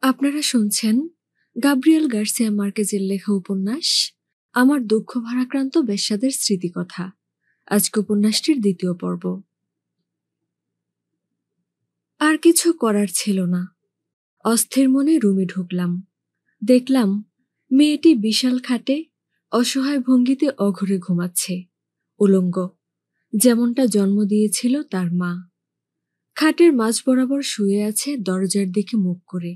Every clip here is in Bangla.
আপনারা শুনছেন গাব্রিয়েল গার্সিয়া মার্কেজের লেখা উপন্যাস আমার দুঃখ ভারাক্রান্ত বেশ্যাদের স্মৃতিকথা। আজকে উপন্যাসটির দ্বিতীয় পর্ব। আর কিছু করার ছিল না। অস্থির মনে রুমে ঢুকলাম। দেখলাম মেয়েটি বিশাল খাটে অসহায় ভঙ্গিতে অঘরে ঘুমাচ্ছে, উলঙ্গ, যেমনটা জন্ম দিয়েছিল তার মা। খাটের মাঝ বরাবর শুয়ে আছে দরজার দিকে মুখ করে।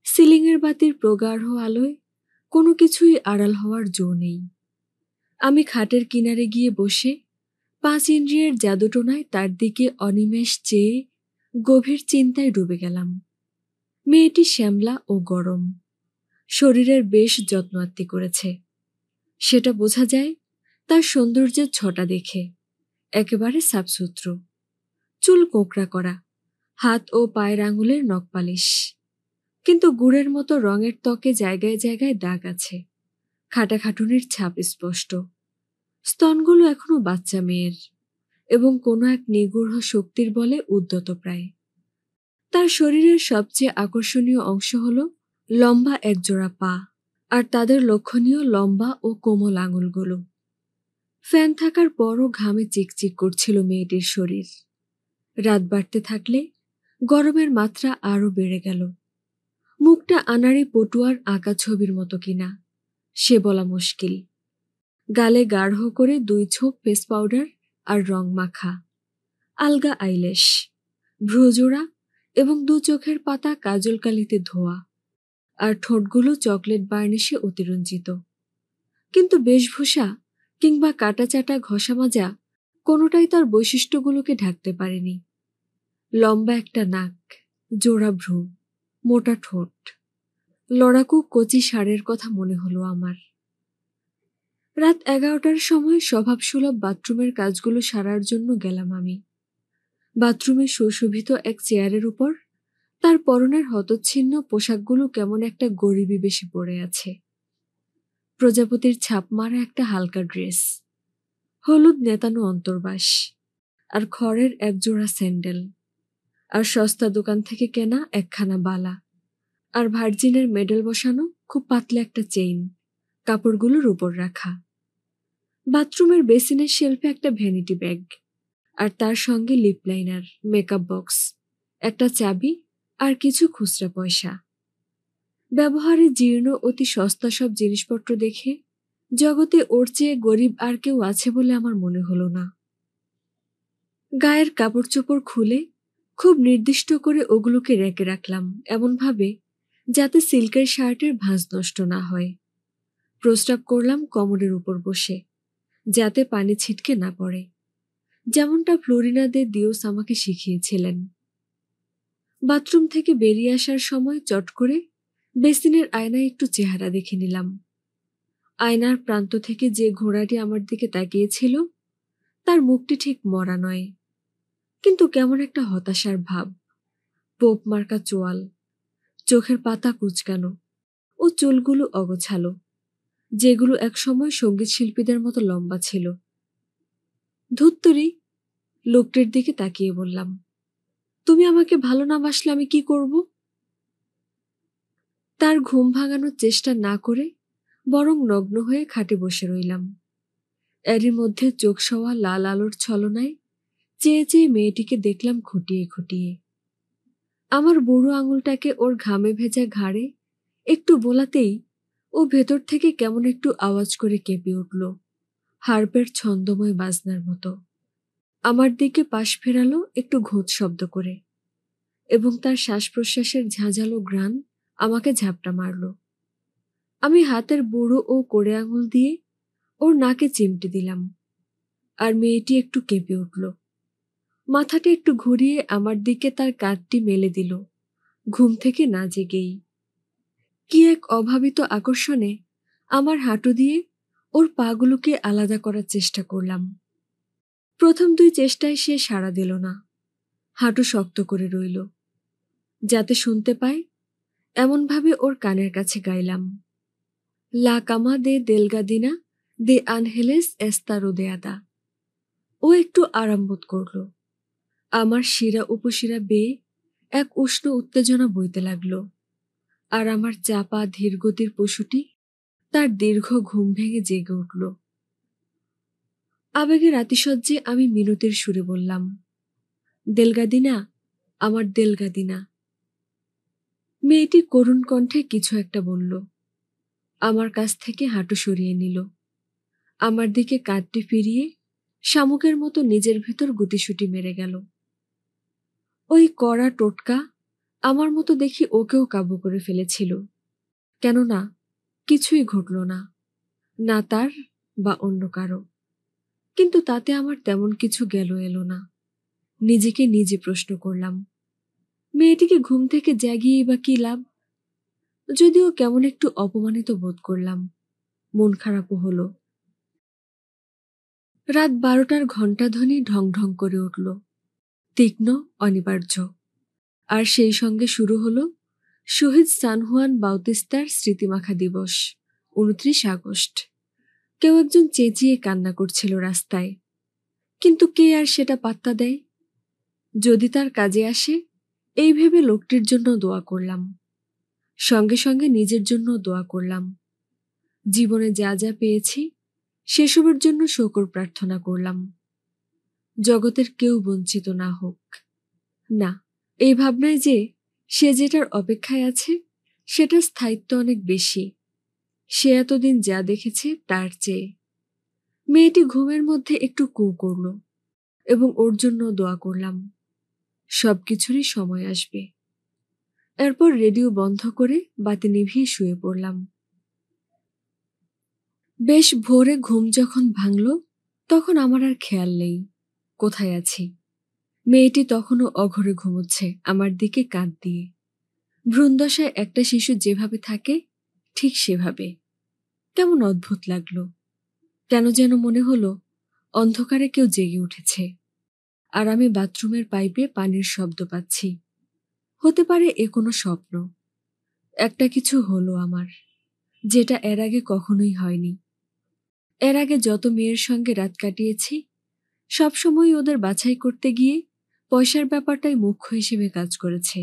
সিলিংয়ের বাতির প্রগাঢ় আলোয় কোনো কিছুই আড়াল হওয়ার জো নেই। আমি খাটের কিনারে গিয়ে বসে 5 ইন্দ্রিয়ের জাদুটোনায় তার দিকে অনিমেষ চেয়ে গভীর চিন্তায় ডুবে গেলাম। মেয়েটি শ্যামলা ও গরম, শরীরের বেশ যত্ন আত্তি করেছে। সেটা বোঝা যায় তার সৌন্দর্যের ছটা দেখে। একেবারে সাফসুতরো, চুল কোঁকড়া করা, হাত ও পায়ের আঙুলের নখপালিশ। কিন্তু গুড়ের মতো রঙের ত্বকে জায়গায় জায়গায় দাগ আছে, খাটাখাটুনির ছাপ স্পষ্ট। স্তনগুলো এখনো বাচ্চা মেয়ের, এবং কোনো এক নিগূঢ় শক্তির বলে উদ্যত প্রায়। তার শরীরের সবচেয়ে আকর্ষণীয় অংশ হল লম্বা একজোড়া পা, আর তাদের লক্ষণীয় লম্বা ও কোমল আঙুলগুলো। ফ্যান থাকার পরও ঘামে চিকচিক করছিল মেয়েটির শরীর। রাত বাড়তে থাকলে গরমের মাত্রা আরও বেড়ে গেল। মুখটা আনাড়ি পটুয়ার আঁকা ছবির মতো কিনা সে বলা মুশকিল। গালে গাঢ় করে 2 ছোপ ফেস পাউডার আর রং মাখা, আলগা আইলেশ, ভ্রুজোড়া এবং 2 চোখের পাতা কাজল কালিতে ধোয়া, আর ঠোঁটগুলো চকলেট বার্নিশে অতিরঞ্জিত। কিন্তু বেশভূষা কিংবা কাটাচাটা ঘষা মাজা কোনোটাই তার বৈশিষ্ট্যগুলোকে ঢাকতে পারেনি। লম্বা একটা নাক, জোড়া ভ্রু, মোটা ঠোঁট। লড়াকু কচি ষাঁড়ের কথা মনে হলো আমার। রাত 11টার সময় স্বভাবসুলভ বাথরুমের কাজগুলো সারার জন্য গেলাম আমি। বাথরুমে সুশোভিত এক চেয়ারের উপর তার পরনের হতচ্ছিন্ন পোশাকগুলো কেমন একটা গরিবি বেশি পড়ে আছে। প্রজাপতির ছাপ মারা একটা হালকা ড্রেস, হলুদ নেতানো অন্তর্বাস, আর খড়ের একজোড়া স্যান্ডেল, আর সস্তা দোকান থেকে কেনা একখানা বালা, আর ভার্জিনের মেডেল বসানো খুব পাতলা একটা চেইন কাপড়গুলোর উপর রাখা। বাথরুমের বেসিনের শেলফে একটা ভ্যানিটি ব্যাগ, আর তার সঙ্গে লিপ লাইনার, মেকআপ বক্স, একটা চাবি আর কিছু খুচরা পয়সা। ব্যবহারে জীর্ণ অতি সস্তা সব জিনিসপত্র দেখে জগতে ওর চেয়ে গরিব আর কেউ আছে বলে আমার মনে হলো না। গায়ের কাপড় চোপড় খুলে খুব নির্দিষ্ট করে ওগুলোকে রেখে রাখলাম এমনভাবে যাতে সিল্কের শার্টের ভাঁজ নষ্ট না হয়। প্রস্রাব করলাম কোমরের উপর বসে, যাতে পানি ছিটকে না পড়ে, যেমনটা ফ্লোরিনা দে দিওস আমাকে শিখিয়েছিলেন। বাথরুম থেকে বেরিয়ে আসার সময় চট করে বেসিনের আয়নায় একটু চেহারা দেখে নিলাম। আয়নার প্রান্ত থেকে যে ঘোড়াটি আমার দিকে তাকিয়েছিল তার মুখটি ঠিক মরা নয়, কিন্তু কেমন একটা হতাশার ভাব। পোপ মার্কা চোয়াল, চোখের পাতা কুঁচকানো ও চুলগুলো অগোছালো, যেগুলো একসময় সঙ্গীত শিল্পীদের মতো লম্বা ছিল। ধুত্তুরি, লোকটির দিকে তাকিয়ে বললাম, তুমি আমাকে ভালো না বাসলে আমি কি করব? তার ঘুম ভাঙানোর চেষ্টা না করে বরং নগ্ন হয়ে খাটে বসে রইলাম। এরই মধ্যে চোখ সওয়া লাল আলোর ছলনায় চেয়ে চেয়ে মেয়েটিকে দেখলাম খুঁটিয়ে খুঁটিয়ে। আমার বুড়ো আঙুলটাকে ওর ঘামে ভেজা ঘাড়ে একটু বোলাতেই ও ভেতর থেকে কেমন একটু আওয়াজ করে কেঁপে উঠল, হার্পের ছন্দময় বাজনার মতো। আমার দিকে পাশ ফেরালো একটু ঘোঁত শব্দ করে, এবং তার শ্বাস প্রশ্বাসের ঝাঁঝালো ঘ্রাণ আমাকে ঝাপটা মারল। আমি হাতের বুড়ো ও কোড়ে আঙুল দিয়ে ওর নাকে চিমটে দিলাম, আর মেয়েটি একটু কেঁপে উঠল। মাথাটা একটু ঘুরিয়ে আমার দিকে তার কাঁধটি মেলে দিল, ঘুম থেকে না জেগেই। কি এক অভাবিত আকর্ষণে আমার হাঁটু দিয়ে ওর পাগুলোকে আলাদা করার চেষ্টা করলাম। প্রথম 2 চেষ্টায় সে সাড়া দিল না, হাঁটু শক্ত করে রইল। যাতে শুনতে পায় এমনভাবে ওর কানের কাছে গাইলাম, লা কামা দে দেলগাদিনা দে আনহেলেস এস্তা রোদেয়াদা। ও একটু আরাম বোধ করল। আমার শিরা উপশিরা বেয়ে এক উষ্ণ উত্তেজনা বইতে লাগলো। আর আমার চাপা ধীরগতির পশুটি তার দীর্ঘ ঘুম ভেঙে জেগে উঠল। আবেগের আতিশয্যে আমি মিনতির সুরে বললাম, দেলগাদিনা, আমার দেলগাদিনা। মেয়েটি করুণ কণ্ঠে কিছু একটা বলল। আমার কাছ থেকে হাঁটু সরিয়ে নিল। আমার দিকে কাঁধটি ফিরিয়ে শামুকের মতো নিজের ভেতর গুটিসুটি মেরে গেল। ওই কড়া টোটকা আমার মতো দেখি ওকেও কাবু করে ফেলেছিল। কেননা কিছুই ঘটল না, না তার বা অন্য কারো। কিন্তু তাতে আমার তেমন কিছু গেল এলো না। নিজেকে নিজে প্রশ্ন করলাম, মেয়েটিকে ঘুম থেকে জাগিয়ে বা কি লাভ? যদিও কেমন একটু অপমানিত বোধ করলাম, মন খারাপও হলো। রাত 12টার ঘণ্টাধ্বনি ঢং ঢং করে উঠল, তীক্ষ্ণ, অনিবার্য। আর সেই সঙ্গে শুরু হলো শহীদ সান হুয়ান বাউতিস্তার স্মৃতিমাখা দিবস, 29 আগস্ট। কেউ একজন চেঁচিয়ে কান্না করছিল রাস্তায়, কিন্তু কে আর সেটা পাত্তা দেয়? যদি তার কাজে আসে এই ভেবে লোকটির জন্য দোয়া করলাম, সঙ্গে সঙ্গে নিজের জন্য দোয়া করলাম। জীবনে যা যা পেয়েছি সেসবের জন্য শকর প্রার্থনা করলাম। জগতের কেউ বঞ্চিত না হোক। না, এই ভাবনায় যে সে যেটার অপেক্ষায় আছে সেটার স্থায়িত্ব অনেক বেশি, সে এতদিন যা দেখেছে তার চেয়ে। মেয়েটি ঘুমের মধ্যে একটু কু করল এবং ওর জন্য দোয়া করলাম। সবকিছুরই সময় আসবে। এরপর রেডিও বন্ধ করে বাতি নিভিয়ে শুয়ে পড়লাম। বেশ ভোরে ঘুম যখন ভাঙল তখন আমার আর খেয়াল নেই কোথায় আছি। মেয়েটি তখনও অঘরে ঘুমোচ্ছে আমার দিকে কাঁধ দিয়ে। ভ্রূণদশায় একটা শিশু যেভাবে থাকে ঠিক সেভাবে। কেমন অদ্ভুত লাগলো। কেন যেন মনে হলো অন্ধকারে কেউ জেগে উঠেছে, আর আমি বাথরুমের পাইপে পানির শব্দ পাচ্ছি। হতে পারে এ কোনো স্বপ্ন। একটা কিছু হলো আমার, যেটা এর আগে কখনোই হয়নি। এর আগে যত মেয়ের সঙ্গে রাত কাটিয়েছি সবসময় ওদের বাছাই করতে গিয়ে পয়সার ব্যাপারটাই মুখ্য হিসেবে কাজ করেছে।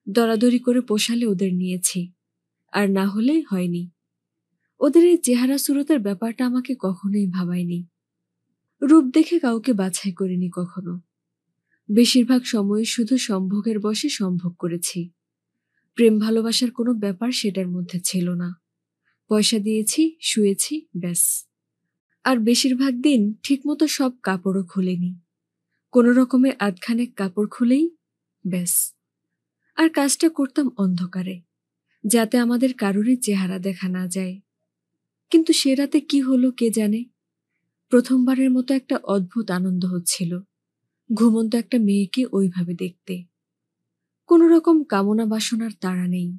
দরাদরি করে পোষালে ওদের নিয়েছি, আর না হলে হয়নি। ওদের এই চেহারা সুরতের ব্যাপারটা আমাকে কখনোই ভাবায়নি। রূপ দেখে কাউকে বাছাই করিনি কখনো। বেশিরভাগ সময় শুধু সম্ভোগের বশে সম্ভোগ করেছি। প্রেম ভালোবাসার কোনো ব্যাপার সেটার মধ্যে ছিল না। পয়সা দিয়েছি, শুয়েছি, ব্যাস। আর বেশিরভাগ দিন ঠিকমতো সব কাপড়ও খুলিনি। কোনো রকমে আধখানেক কাপড় খুলেই ব্যাস। আর কাজটা করতাম অন্ধকারে, যাতে আমাদের কারোরই চেহারা দেখা না যায়। কিন্তু সে রাতে কি হলো কে জানে। প্রথমবারের মতো একটা অদ্ভুত আনন্দ হচ্ছিল ঘুমন্ত একটা মেয়েকে ওইভাবে দেখতে। কোনো রকম কামনা বাসনার তাড়া নেই,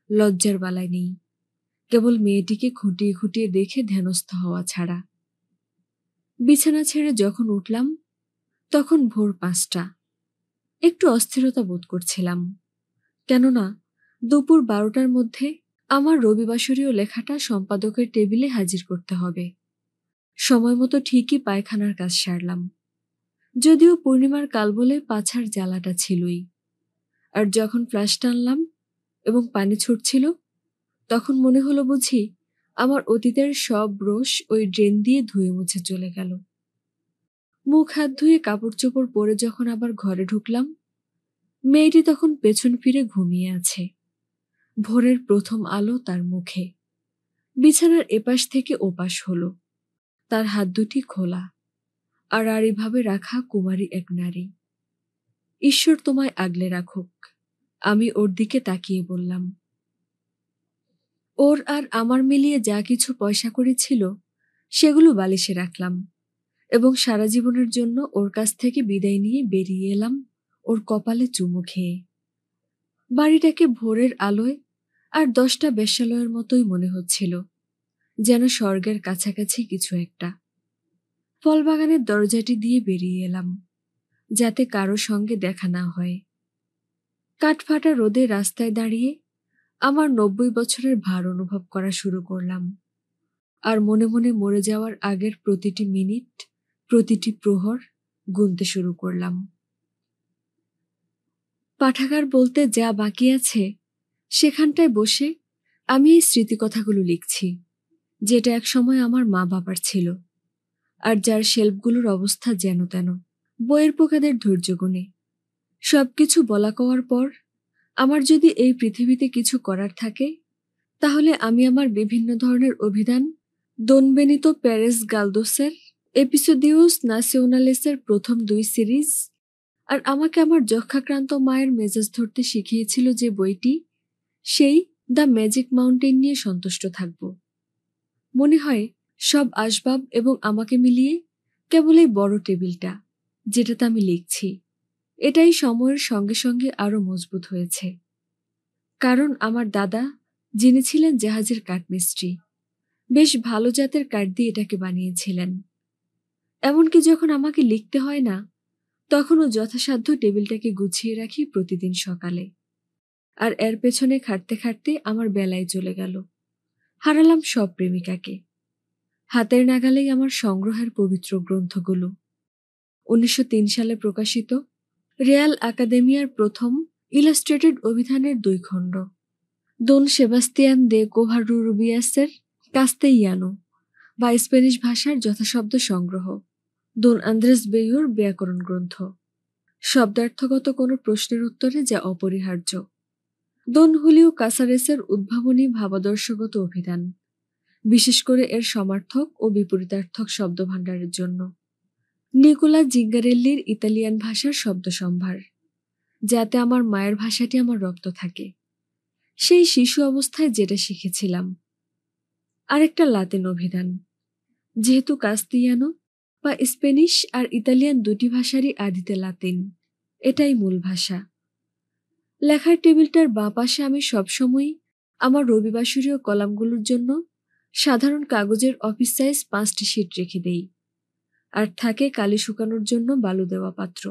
লজ্জার বালায় নেই, কেবল মেয়েটিকে খুঁটিয়ে খুঁটিয়ে দেখে ধ্যানস্থ হওয়া ছাড়া। বিছানা ছেড়ে যখন উঠলাম তখন ভোর 5টা। একটু অস্থিরতা বোধ করছিলাম, কেননা দুপুর 12টার মধ্যে আমার রবিবাসরীয় লেখাটা সম্পাদকের টেবিলে হাজির করতে হবে। সময় মতো ঠিকই পায়খানার কাজ সারলাম, যদিও পূর্ণিমার কাল বলে পাছার জ্বালাটা ছিলই। আর যখন ফ্লাশ টানলাম এবং পানি ছুটছিল তখন মনে হলো বুঝি আমার অতীতের সব রোষ ওই ড্রেন দিয়ে ধুয়ে মুছে চলে গেল। মুখ হাত ধুয়ে কাপড় চোপড় পরে যখন আবার ঘরে ঢুকলাম, মেয়েটি তখন পেছন ফিরে ঘুমিয়ে আছে। ভোরের প্রথম আলো তার মুখে। বিছানার এপাশ থেকে ওপাশ হলো, তার হাত দুটি খোলা, আর আড়িভাবে রাখা কুমারী এক নারী। ঈশ্বর তোমায় আগলে রাখুক, আমি ওর দিকে তাকিয়ে বললাম। ওর আর আমার মিলিয়ে যা কিছু পয়সা করেছিল সেগুলো বালিশে রাখলাম এবং সারা জীবনের জন্য ওর কাছ থেকে বিদায় নিয়ে বেরিয়ে এলাম ওর কপালে চুমু খেয়ে। বাড়িটাকে ভোরের আলোয় আর 10টা বেশ্যালয়ের মতোই মনে হচ্ছিল, যেন স্বর্গের কাছাকাছি কিছু একটা। ফলবাগানের দরজাটি দিয়ে বেরিয়ে এলাম, যাতে কারো সঙ্গে দেখা না হয়। কাঠফাটা রোদে রাস্তায় দাঁড়িয়ে আমার 90 বছরের ভার অনুভব করা শুরু করলাম, আর মনে মনে মরে যাওয়ার আগের প্রতিটি মিনিট, প্রতিটি প্রহর গুনতে শুরু করলাম। পাঠাগার বলতে যা বাকি আছে সেখানটায় বসে আমি এই স্মৃতিকথাগুলো লিখছি, যেটা একসময় আমার মা বাবার ছিল, আর যার শেলফগুলোর অবস্থা যেন তেন, বইয়ের পোকাদের ধৈর্য গুণে। সবকিছু বলা কওয়ার পর আমার যদি এই পৃথিবীতে কিছু করার থাকে, তাহলে আমি আমার বিভিন্ন ধরনের অভিধান দন বেনিতো প্যারেস গালদোসের এপিসোডিওস নাসিওনালেসের প্রথম 2 সিরিজ, আর আমাকে আমার যক্ষাক্রান্ত মায়ের মেজাজ ধরতে শিখিয়েছিল যে বইটি, সেই দ্য ম্যাজিক মাউন্টেন নিয়ে সন্তুষ্ট থাকব। মনে হয় সব আসবাব এবং আমাকে মিলিয়ে কেবল এই বড় টেবিলটা, যেটাতে আমি লিখছি, এটাই সময়ের সঙ্গে সঙ্গে আরো মজবুত হয়েছে। কারণ আমার দাদা, যিনি ছিলেন জাহাজের কাঠমিস্ত্রি, বেশ ভালো জাতের কাঠ দিয়ে এটাকে বানিয়েছিলেন। এমনকি যখন আমাকে লিখতে হয় না, তখনও যথাসাধ্য টেবিলটাকে গুছিয়ে রাখি প্রতিদিন সকালে। আর এর পেছনে খাটতে খাটতে আমার বেলায় চলে গেল। হারালাম সব প্রেমিকাকে। হাতের নাগালেই আমার সংগ্রহের পবিত্র গ্রন্থগুলো। 1903 সালে প্রকাশিত রিয়াল আকাদেমিয়ার প্রথম ইলাস্ট্রেটেড অভিধানের 2 খণ্ড, দোন সেবাস্তিয়ান দে কোভাররুবিয়াসের কাস্তেইয়ানো বা স্প্যানিশ ভাষার যথাশব্দ সংগ্রহ, দোন আন্দ্রেস বেইওর ব্যাকরণ গ্রন্থ, শব্দার্থগত কোনো প্রশ্নের উত্তরে যা অপরিহার্য, দোন হুলিও কাসারেসের উদ্ভাবনী ভাবাদর্শগত অভিধান, বিশেষ করে এর সমার্থক ও বিপরীতার্থক শব্দভাণ্ডারের জন্য, নিকোলা জিঙ্গারেল্লির ইতালিয়ান ভাষার শব্দসম্ভার, যাতে আমার মায়ের ভাষাটি আমার রক্ত থাকে, সেই শিশু অবস্থায় যেটা শিখেছিলাম, আরেকটা লাতিন অভিধান, যেহেতু কাস্তিয়ানো বা স্প্যানিশ আর ইতালিয়ান দুটি ভাষারই আদিতে লাতিন, এটাই মূল ভাষা। লেখার টেবিলটার বাঁ পাশে আমি সবসময়ই আমার রবিবাসরীয় কলামগুলোর জন্য সাধারণ কাগজের অফিস সাইজ 5টি শীট রেখে দেই, আর থাকে কালি শুকানোর জন্য বালু দেওয়া পাত্র।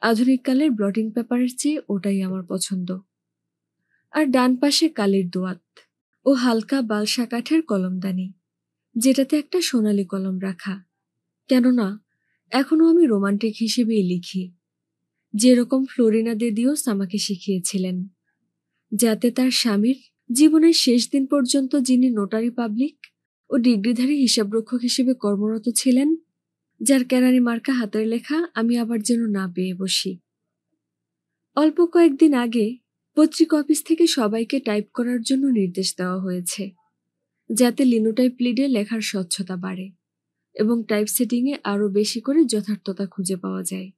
আধুনিককালের ব্লটিং পেপারের চেয়ে ওটাই আমার পছন্দ। আর ডান পাশে কালির দোয়াত ও হালকা বালসা কাঠের কলমদানি, যেটাতে একটা সোনালী কলম রাখা, কেননা এখনো আমি রোমান্টিক হিসেবেই লিখি, যেরকম ফ্লোরিনা দে দিওস আমাকে শিখিয়েছিলেন, যাতে তার স্বামীর জীবনের শেষ দিন পর্যন্ত, যিনি নোটারি পাবলিক ও ডিগ্রিধারী হিসাবরক্ষক হিসেবে কর্মরত ছিলেন, যার কেরানি মার্কা হাতের লেখা আমি আবার যেন না পেয়ে বসি। অল্প কয়েকদিন আগে পত্রিকা অফিস থেকে সবাইকে টাইপ করার জন্য নির্দেশ দেওয়া হয়েছে, যাতে লিনোটাইপ লিডে লেখার স্বচ্ছতা বাড়ে এবং টাইপ সেটিংয়ে আরও বেশি করে যথার্থতা খুঁজে পাওয়া যায়।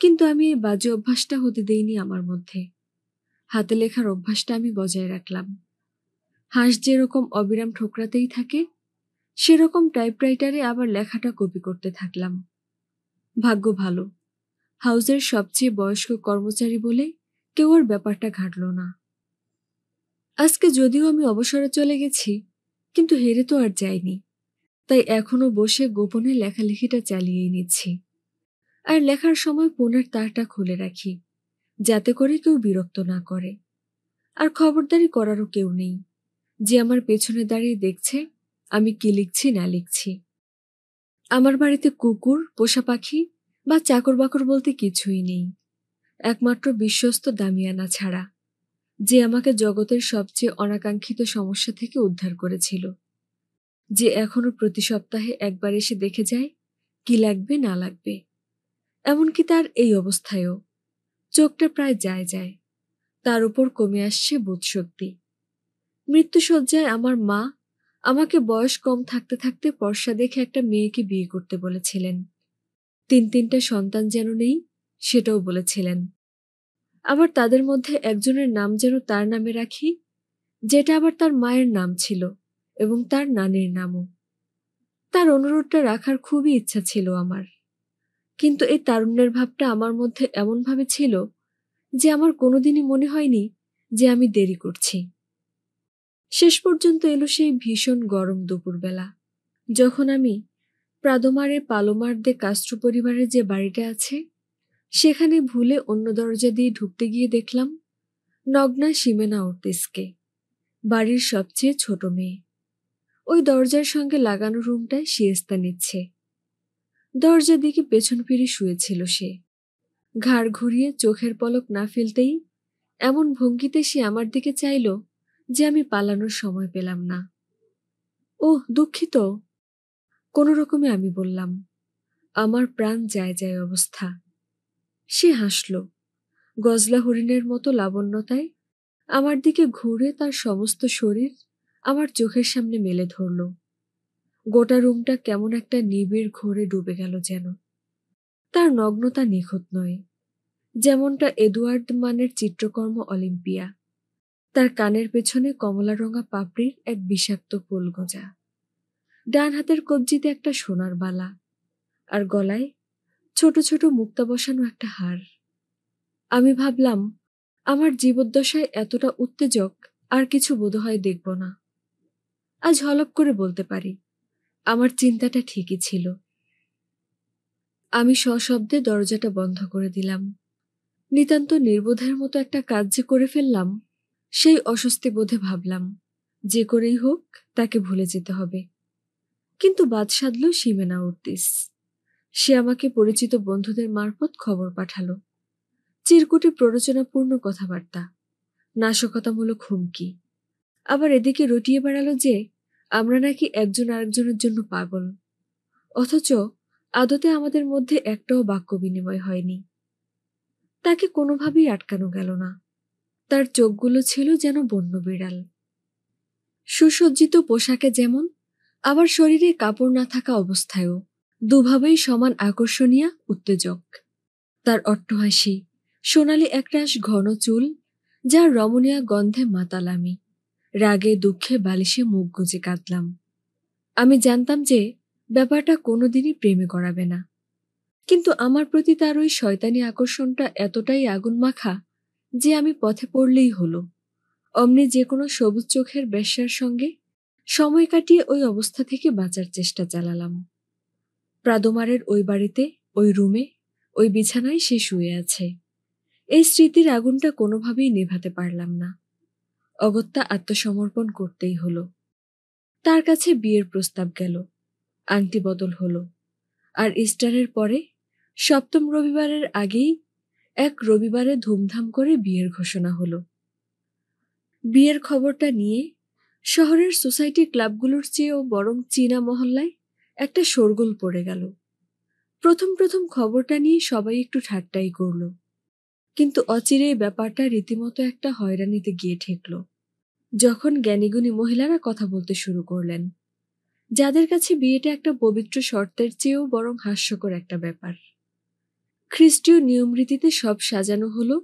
কিন্তু আমি এই বাজে অভ্যাসটা হতে দেইনি আমার মধ্যে। হাতে লেখার অভ্যাসটা আমি বজায় রাখলাম। হাঁস যেরকম অবিরাম ঠোকরাতেই থাকে, সেরকম টাইপরাইটারে আবার লেখাটা কপি করতে থাকলাম। ভাগ্য ভালো, হাউসের সবচেয়ে বয়স্ক কর্মচারী বলে কেউ আর ব্যাপারটা ঘাটল না। আজকে যদিও আমি অবসরে চলে গেছি, কিন্তু হেরে তো আর যাইনি, তাই এখনো বসে গোপনে লেখালেখিটা চালিয়েই নিচ্ছি। আর লেখার সময় ফোনের তারটা খুলে রাখি, যাতে করে কেউ বিরক্ত না করে। আর খবরদারি করারও কেউ নেই যে আমার পেছনে দাঁড়িয়ে দেখছে আমি কি লিখছি না লিখছি। আমার বাড়িতে কুকুর, পোষা পাখি বা চাকর বাকর বলতে কিছুই নেই, একমাত্র বিশ্বস্ত দামিয়ানা ছাড়া, যে আমাকে জগতের সবচেয়ে অনাকাঙ্ক্ষিত সমস্যা থেকে উদ্ধার করেছিল, যে এখনো প্রতি সপ্তাহে একবার এসে দেখে যায় কি লাগবে না লাগবে। এমনকি তার এই অবস্থায়ও চোখটা প্রায় যায়, তার উপর কমে আসছে বোধশক্তি। মৃত্যুশয্যায় আমার মা আমাকে বয়স কম থাকতে থাকতে পর্সা দেখে একটা মেয়েকে বিয়ে করতে বলেছিলেন। 3-3টা সন্তান যেন নেই, সেটাও বলেছিলেন। আবার তাদের মধ্যে একজনের নাম যেন তার নামে রাখি, যেটা আবার তার মায়ের নাম ছিল এবং তার নানির নামও। তার অনুরোধটা রাখার খুবই ইচ্ছা ছিল আমার, কিন্তু এই তারুণ্যের ভাবটা আমার মধ্যে এমনভাবে ছিল যে আমার কোনোদিনই মনে হয়নি যে আমি দেরি করছি। শেষ পর্যন্ত এলো সেই ভীষণ গরম দুপুরবেলা, যখন আমি প্রাদোমারে পালোমার দে কাস্ট্রো পরিবারের যে বাড়িটা আছে, সেখানে ভুলে অন্য দরজা দিয়ে ঢুকতে গিয়ে দেখলাম নগ্না সিমেনা ওর্তিজকে, বাড়ির সবচেয়ে ছোট মেয়ে। ওই দরজার সঙ্গে লাগানো রুমটায় সিয়েস্তা নিচ্ছে। দরজার দিকে পেছন ফিরে শুয়েছিল সে। ঘাড় ঘুরিয়ে চোখের পলক না ফেলতেই এমন ভঙ্গিতে সে আমার দিকে চাইল যে আমি পালানোর সময় পেলাম না। ওহ, দুঃখিত, কোনো রকমে আমি বললাম। আমার প্রাণ যায় যায় অবস্থা। সে হাসল, গজলা হরিণের মতো লাবণ্যতায় আমার দিকে ঘুরে তার সমস্ত শরীর আমার চোখের সামনে মেলে ধরল। গোটা রুমটা কেমন একটা নিবিড় ঘোরে ডুবে গেল যেন। তার নগ্নতা নিখুঁত নয়, যেমনটা এডওয়ার্ড মানের চিত্রকর্ম অলিম্পিয়া। তার কানের পেছনে কমলা রঙা পাপড়ির এক বিষাক্ত ফুল গোজা, ডান হাতের কবজিতে একটা সোনার বালা, আর গলায় ছোট ছোট মুক্তা বসানো একটা হার। আমি ভাবলাম, আমার জীবদ্দশায় এতটা উত্তেজক আর কিছু বোধহয় দেখব না। আজ হলপ করে বলতে পারি, আমার চিন্তাটা ঠিকই ছিল। আমি সশব্দে দরজাটা বন্ধ করে দিলাম। নিতান্ত নির্বোধের মতো একটা কাজ যে করে ফেললাম, সেই অস্বস্তি বোধে ভাবলাম, যে করেই হোক তাকে ভুলে যেতে হবে। কিন্তু বাদ সাধল সীমেনা উর্তিস। সে আমাকে পরিচিত বন্ধুদের মারফত খবর পাঠালো। চিরকুটে প্ররোচনাপূর্ণ কথাবার্তা, নাশকতামূলক হুমকি। আবার এদিকে রটিয়ে বেড়ালো যে আমরা নাকি একজন আরেকজনের জন্য পাগল, অথচ আদতে আমাদের মধ্যে একটাও বাক্য বিনিময় হয়নি। তাকে কোনোভাবেই আটকানো গেল না। তার চোখগুলো ছিল যেন বন্য বিড়াল। সুসজ্জিত পোশাকে যেমন, আবার শরীরে কাপড় না থাকা অবস্থায়ও দুভাবেই সমান আকর্ষণীয়, উত্তেজক। তার অট্টহাসি, সোনালি একরাশ ঘন চুল, যার রমণীয় গন্ধে মাতাল আমি। রাগে দুঃখে বালিশে মুখ গুজে কাঁদলাম। আমি জানতাম যে ব্যাপারটা কোনোদিনই প্রেমে গড়াবে না, কিন্তু আমার প্রতি তার ওই শয়তানি আকর্ষণটা এতটাই আগুন মাখা যে আমি পথে পড়লেই হলো। অমনি যে কোনো সবুজ চোখের বেশ্যার সঙ্গে সময় কাটিয়ে ওই অবস্থা থেকে বাঁচার চেষ্টা চালালাম। প্রাদোমারের ওই বাড়িতে, ওই রুমে, ওই বিছানায় সে শুয়ে আছে। এই স্মৃতির আগুনটা কোনোভাবেই নেভাতে পারলাম না। অগত্যা আত্মসমর্পণ করতেই হলো। তার কাছে বিয়ের প্রস্তাব গেল, আংটি বদল হলো, আর ইস্টারের পরে ৭ম রবিবারের আগেই এক রবিবারে ধুমধাম করে বিয়ের ঘোষণা হলো। বিয়ের খবরটা নিয়ে শহরের সোসাইটি ক্লাবগুলোর চেয়েও বরং চীনা মহল্লায় একটা শোরগোল পড়ে গেল। প্রথম প্রথম খবরটা নিয়ে সবাই একটু ঠাট্টাই করল, কিন্তু অচিরেই ব্যাপারটা রীতিমতো একটা হয়রানিতে গিয়ে ঠেকল যখন জ্ঞানীগুণী মহিলারা কথা বলতে শুরু করলেন, যাদের কাছে বিয়েটা একটা পবিত্র শর্তের চেয়েও বরং হাস্যকর একটা ব্যাপার। খ্রিস্টীয় নিয়মরীতিতে সব সাজানো হলো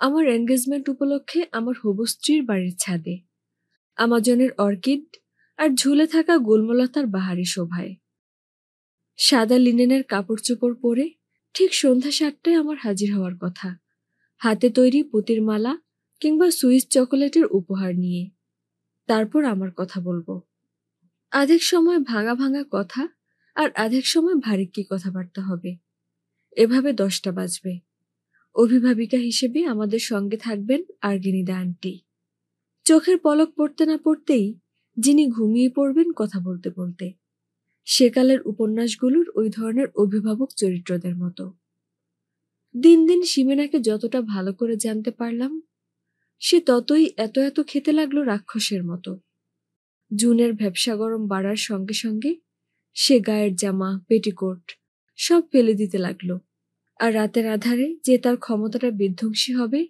আমার এনগেজমেন্ট উপলক্ষে আমার হবু স্ত্রীর বাড়ির ছাদে, আমাজনের অর্কিড আর ঝুলে থাকা গুল্মলতার বাহারি শোভায়। সাদা লিনেনের কাপড় চোপড় পরে ঠিক সন্ধ্যা ৭টায় আমার হাজির হওয়ার কথা, হাতে তৈরি পুতির মালা কিংবা সুইস চকোলেটের উপহার নিয়ে। তারপর আমার কথা বলবো। আধেক সময় ভাঙা ভাঙা কথা, আর আধেক সময় ভারিক্কি কথাবার্তা হবে। এভাবে 10টা বাজবে। অভিভাবিকা হিসেবে আমাদের সঙ্গে থাকবেন আর্গিনিদা আন্টি। চোখের পলক পড়তে না পড়তেই যিনি ঘুমিয়ে পড়বেন কথা বলতে বলতে। সেকালের উপন্যাসগুলোর ওই ধরনের অভিভাবক চরিত্রদের মতো। দিন দিন সীমেনাকে যতটা ভালো করে জানতে পারলাম, সে ততই এত এত খেতে লাগলো রাক্ষসের মতো। জুনের ভ্যাপসা গরম বাড়ার সঙ্গে সঙ্গে সে গায়ের জামা, পেটিকোট সব ফেলে দিতে লাগলো। আর রাতের আধারে যে তার ক্ষমতাটা বিধ্বংসী হবে,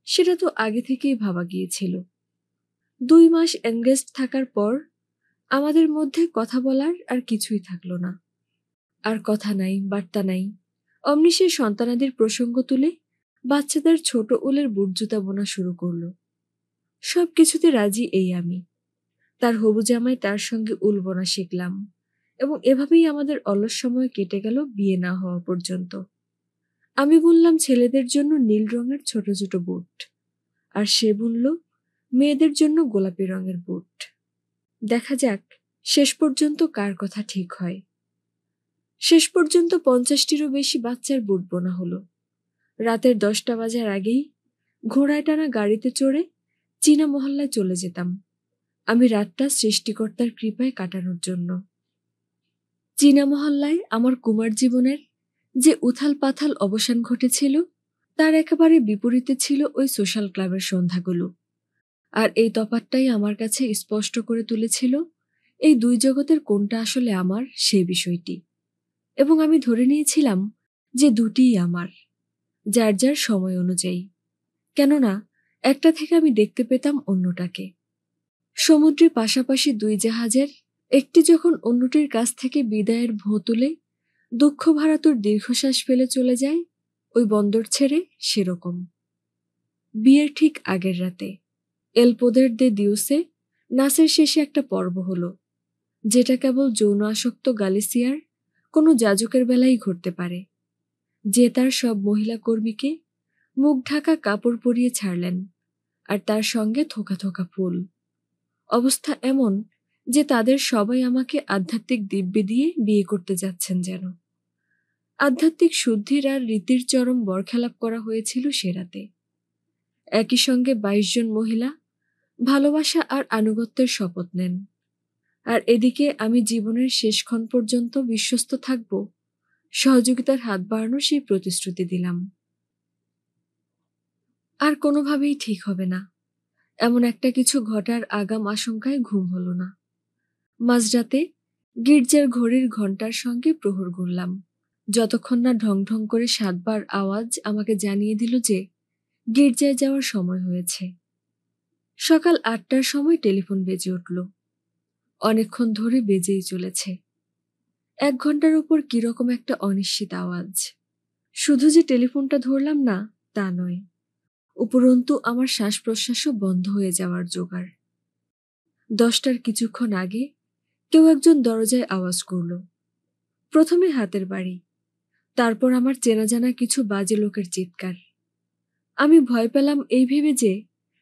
সেটা তো আগে থেকেই ভাবা গিয়েছিল। 2 মাস এনগেজড থাকার পর আমাদের মধ্যে কথা বলার আর কিছুই থাকলো না। আর কথা নাই, বার্তা নাই। অমনি সে সন্তানাদির প্রসঙ্গ তুলে বাচ্চাদের ছোট উলের বুট জুতা বোনা শুরু করলো। সব কিছুতে রাজি এই আমি। তার হবু জামাই, তার সঙ্গে উল বোনা শিখলাম, এবং এভাবেই আমাদের অলস সময় কেটে গেল বিয়ে না হওয়া পর্যন্ত। আমি বুনলাম ছেলেদের জন্য নীল রঙের ছোট ছোট বুট, আর সে বুনল মেয়েদের জন্য গোলাপি রঙের বুট। দেখা যাক শেষ পর্যন্ত কার কথা ঠিক হয়। শেষ পর্যন্ত 50টিরও বেশি বাচ্চার বুট বোনা হলো। রাতের 10টা বাজার আগেই ঘোড়ায় টানা গাড়িতে চড়ে চীনা মহল্লায় চলে যেতাম, আমি রাতটা সৃষ্টিকর্তার কৃপায় কাটানোর জন্য। চীনা মহল্লায় আমার কুমার জীবনের যে উথাল পাথাল অবসান ঘটেছিল, তার একেবারে বিপরীতে ছিল ওই সোশ্যাল ক্লাবের সন্ধ্যাগুলো। আর এই তফাৎটাই আমার কাছে স্পষ্ট করে তুলেছিল এই দুই জগতের কোনটা আসলে আমার, সেই বিষয়টি। এবং আমি ধরে নিয়েছিলাম যে দুটিই আমার, যার যার সময় অনুযায়ী। কেননা একটা থেকে আমি দেখতে পেতাম অন্যটাকে। সমুদ্রে পাশাপাশি দুই জাহাজের একটি যখন অন্যটির কাছ থেকে বিদায়ের ভোঁ তুলে দুঃখ ভারাতুর দীর্ঘশ্বাস ফেলে চলে যায় ওই বন্দর ছেড়ে, সেরকম। বিয়ের ঠিক আগের রাতে এল পোদের দে দিউসে নাচের শেষে একটা পর্ব হলো, যেটা কেবল যৌন আসক্ত গালিসিয়ার কোনো যাজকের বেলায় ঘটতে পারে, যে তার সব মহিলা কর্মীকে মুখ ঢাকা কাপড় পরিয়ে ছাড়লেন, আর তার সঙ্গে থোকা থোকা ফুল। অবস্থা এমন যে তাদের সবাই আমাকে আধ্যাত্মিক দিব্যি দিয়ে বিয়ে করতে যাচ্ছেন যেন। আধ্যাত্মিক শুদ্ধির আর রীতির চরম বরখেলাপ করা হয়েছিল সে রাতে। একই সঙ্গে ২২ জন মহিলা ভালোবাসা আর আনুগত্যের শপথ নেন। আর এদিকে আমি জীবনের শেষক্ষণ পর্যন্ত বিশ্বস্ত থাকব, সহযোগিতার হাত বাড়ানোর সেই প্রতিশ্রুতি দিলাম। আর কোনোভাবেই ঠিক হবে না, এমন একটা কিছু ঘটার আগাম আশঙ্কায় ঘুম হলো না। মাঝরাতে গির্জার ঘড়ির ঘণ্টার সঙ্গে প্রহর গুনলাম, যতক্ষণ না ঢং ঢং করে ৭ বার আওয়াজ আমাকে জানিয়ে দিল যে গির্জায় যাওয়ার সময় হয়েছে। সকাল ৮টার সময় টেলিফোন বেজে উঠল। অনেকক্ষণ ধরে বেজেই চলেছে। ১ ঘন্টার উপর কিরকম একটা অনিশ্চিত আওয়াজ। শুধু যে টেলিফোনটা ধরলাম না তা নয়, উপরন্তু আমার শ্বাস প্রশ্বাসও বন্ধ হয়ে যাওয়ার জোগাড়। ১০টার কিছুক্ষণ আগে কেউ একজন দরজায় আওয়াজ করল। প্রথমে হাতের বাড়ি, তারপর আমার চেনা জানা কিছু বাজে লোকের চিৎকার। আমি ভয় পেলাম এই ভেবে যে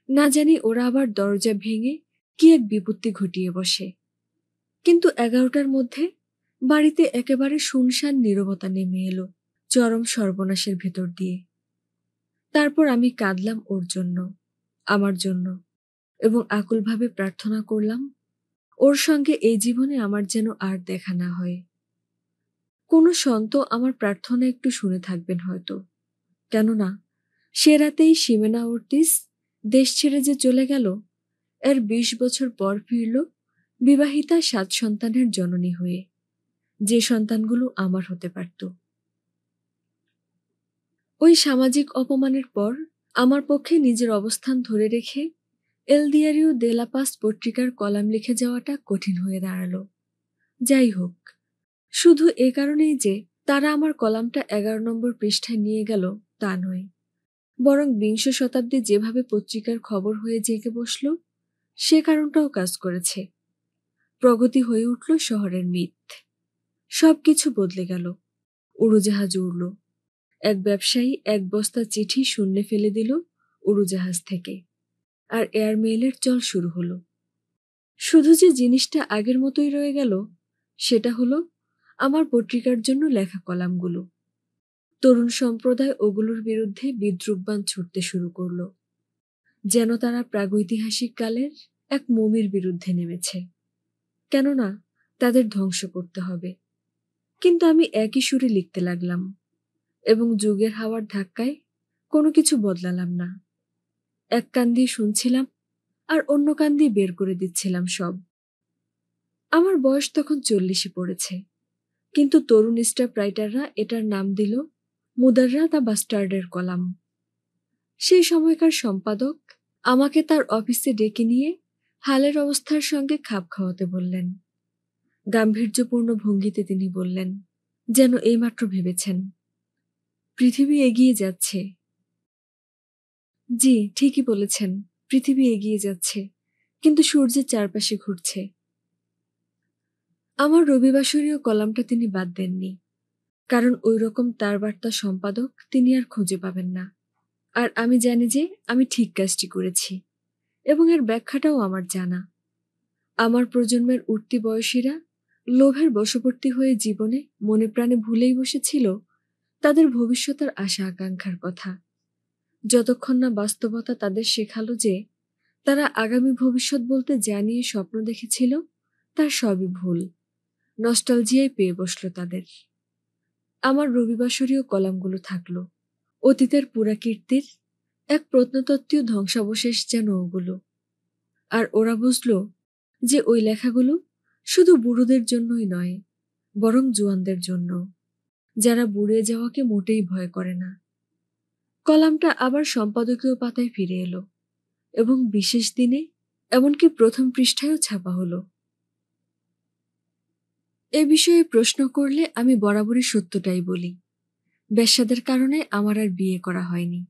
না জানি ওরা আবার দরজা ভেঙে কি এক বিপত্তি ঘটিয়ে বসে। কিন্তু ১১টার মধ্যে বাড়িতে একেবারে শুনশান নীরবতা নেমে এলো চরম সর্বনাশের ভেতর দিয়ে। তারপর আমি কাঁদলাম ওর জন্য, আমার জন্য, এবং আকুলভাবে প্রার্থনা করলাম ওর সঙ্গে এই জীবনে আমার যেন আর দেখা না হয়। কোনো সন্ত আমার প্রার্থনা একটু শুনে থাকবেন হয়তো, কেননা সে রাতেই শিমেনা ওর্তিস দেশ ছেড়ে যে চলে গেল, এর ২০ বছর পর ফিরল বিবাহিতা ৭ সন্তানের জননী হয়ে, যে সন্তানগুলো আমার হতে পারত। ওই সামাজিক অপমানের পর আমার পক্ষে নিজের অবস্থান ধরে রেখে এল দিয়ারিও দে লা পাস পত্রিকার কলাম লিখে যাওয়াটা কঠিন হয়ে দাঁড়ালো। যাই হোক, শুধু এ কারণেই যে তারা আমার কলামটা ১১ নম্বর পৃষ্ঠায় নিয়ে গেল তা নয়, বরং ২০ শতাব্দী যেভাবে পত্রিকার খবর হয়ে জেগে বসল সে কারণটাও কাজ করেছে। প্রগতি হয়ে উঠল শহরের মিথ। সবকিছু বদলে গেল। উড়োজাহাজ উড়ল। এক ব্যবসায়ী ১ বস্তা চিঠি শূন্যে ফেলে দিল উড়োজাহাজ থেকে, আর এয়ারমেইলের চল শুরু হলো। শুধু যে জিনিসটা আগের মতোই রয়ে গেল সেটা হলো আমার পত্রিকার জন্য লেখা কলামগুলো। তরুণ সম্প্রদায় ওগুলোর বিরুদ্ধে বিদ্রূপবাণ ছুটতে শুরু করলো, যেন তারা প্রাগৈতিহাসিক কালের এক মমির বিরুদ্ধে নেমেছে। কেননা তাদের ধ্বংস করতে হবে। কিন্তু আমি একই সুরে লিখতে লাগলাম, এবং যুগের হাওয়ার ধাক্কায় কোনো কিছু বদলালাম না। এক কান দিয়ে শুনছিলাম আর অন্য কান দিয়ে বের করে দিচ্ছিলাম সব। আমার বয়স তখন ৪০-এ পড়েছে, কিন্তু তরুণ স্টাফ রাইটাররা এটার নাম দিল মুদাররা দ্য বাস্টার্ডের কলাম। সেই সময়কার সম্পাদক আমাকে তার অফিসে ডেকে নিয়ে হালের অবস্থার সঙ্গে খাপ খাওয়াতে বললেন। গাম্ভীর্যপূর্ণ ভঙ্গিতে তিনি বললেন, যেন এইমাত্র ভেবেছেন পৃথিবী এগিয়ে যাচ্ছে। জি, ঠিকই বলেছেন, পৃথিবী এগিয়ে যাচ্ছে, কিন্তু সূর্যের চারপাশে ঘুরছে। আমার রবিবাসরীয় কলামটা তিনি বাদ দেননি, কারণ ওই রকম তার বার্তা সম্পাদক তিনি আর খুঁজে পাবেন না। আর আমি জানি যে আমি ঠিক কাজটি করেছি, এবং এর ব্যাখ্যাটাও আমার জানা। আমার প্রজন্মের উঠতি বয়সীরা লোভের বশবর্তী হয়ে জীবনে মনে প্রাণে ভুলেই বসেছিল তাদের ভবিষ্যতের আশা আকাঙ্ক্ষার কথা, যতক্ষণ না বাস্তবতা তাদের শেখালো যে তারা আগামী ভবিষ্যৎ বলতে যা নিয়ে স্বপ্ন দেখেছিল তার সবই ভুল। নস্টালজিয়ায় পেয়ে বসল তাদের। আমার রবিবাসরীয় কলামগুলো থাকলো, অতীতের পুরাকীর্তির এক প্রত্নতত্ত্বীয় ধ্বংসাবশেষ যেন ওগুলো। আর ওরা বুঝল যে ওই লেখাগুলো শুধু বুড়োদের জন্যই নয়, বরং জোয়ানদের জন্য, যারা বুড়ে যাওয়াকে মোটেই ভয় করে না। কলামটা আবার সম্পাদকীয় পাতায় ফিরে এলো এবং বিশেষ দিনে এমনকি প্রথম পৃষ্ঠায়ও ছাপা হলো। এ বিষয়ে প্রশ্ন করলে আমি বরাবরই সত্যটাই বলি, বেশ্যাদের কারণে আমার আর বিয়ে করা হয়নি।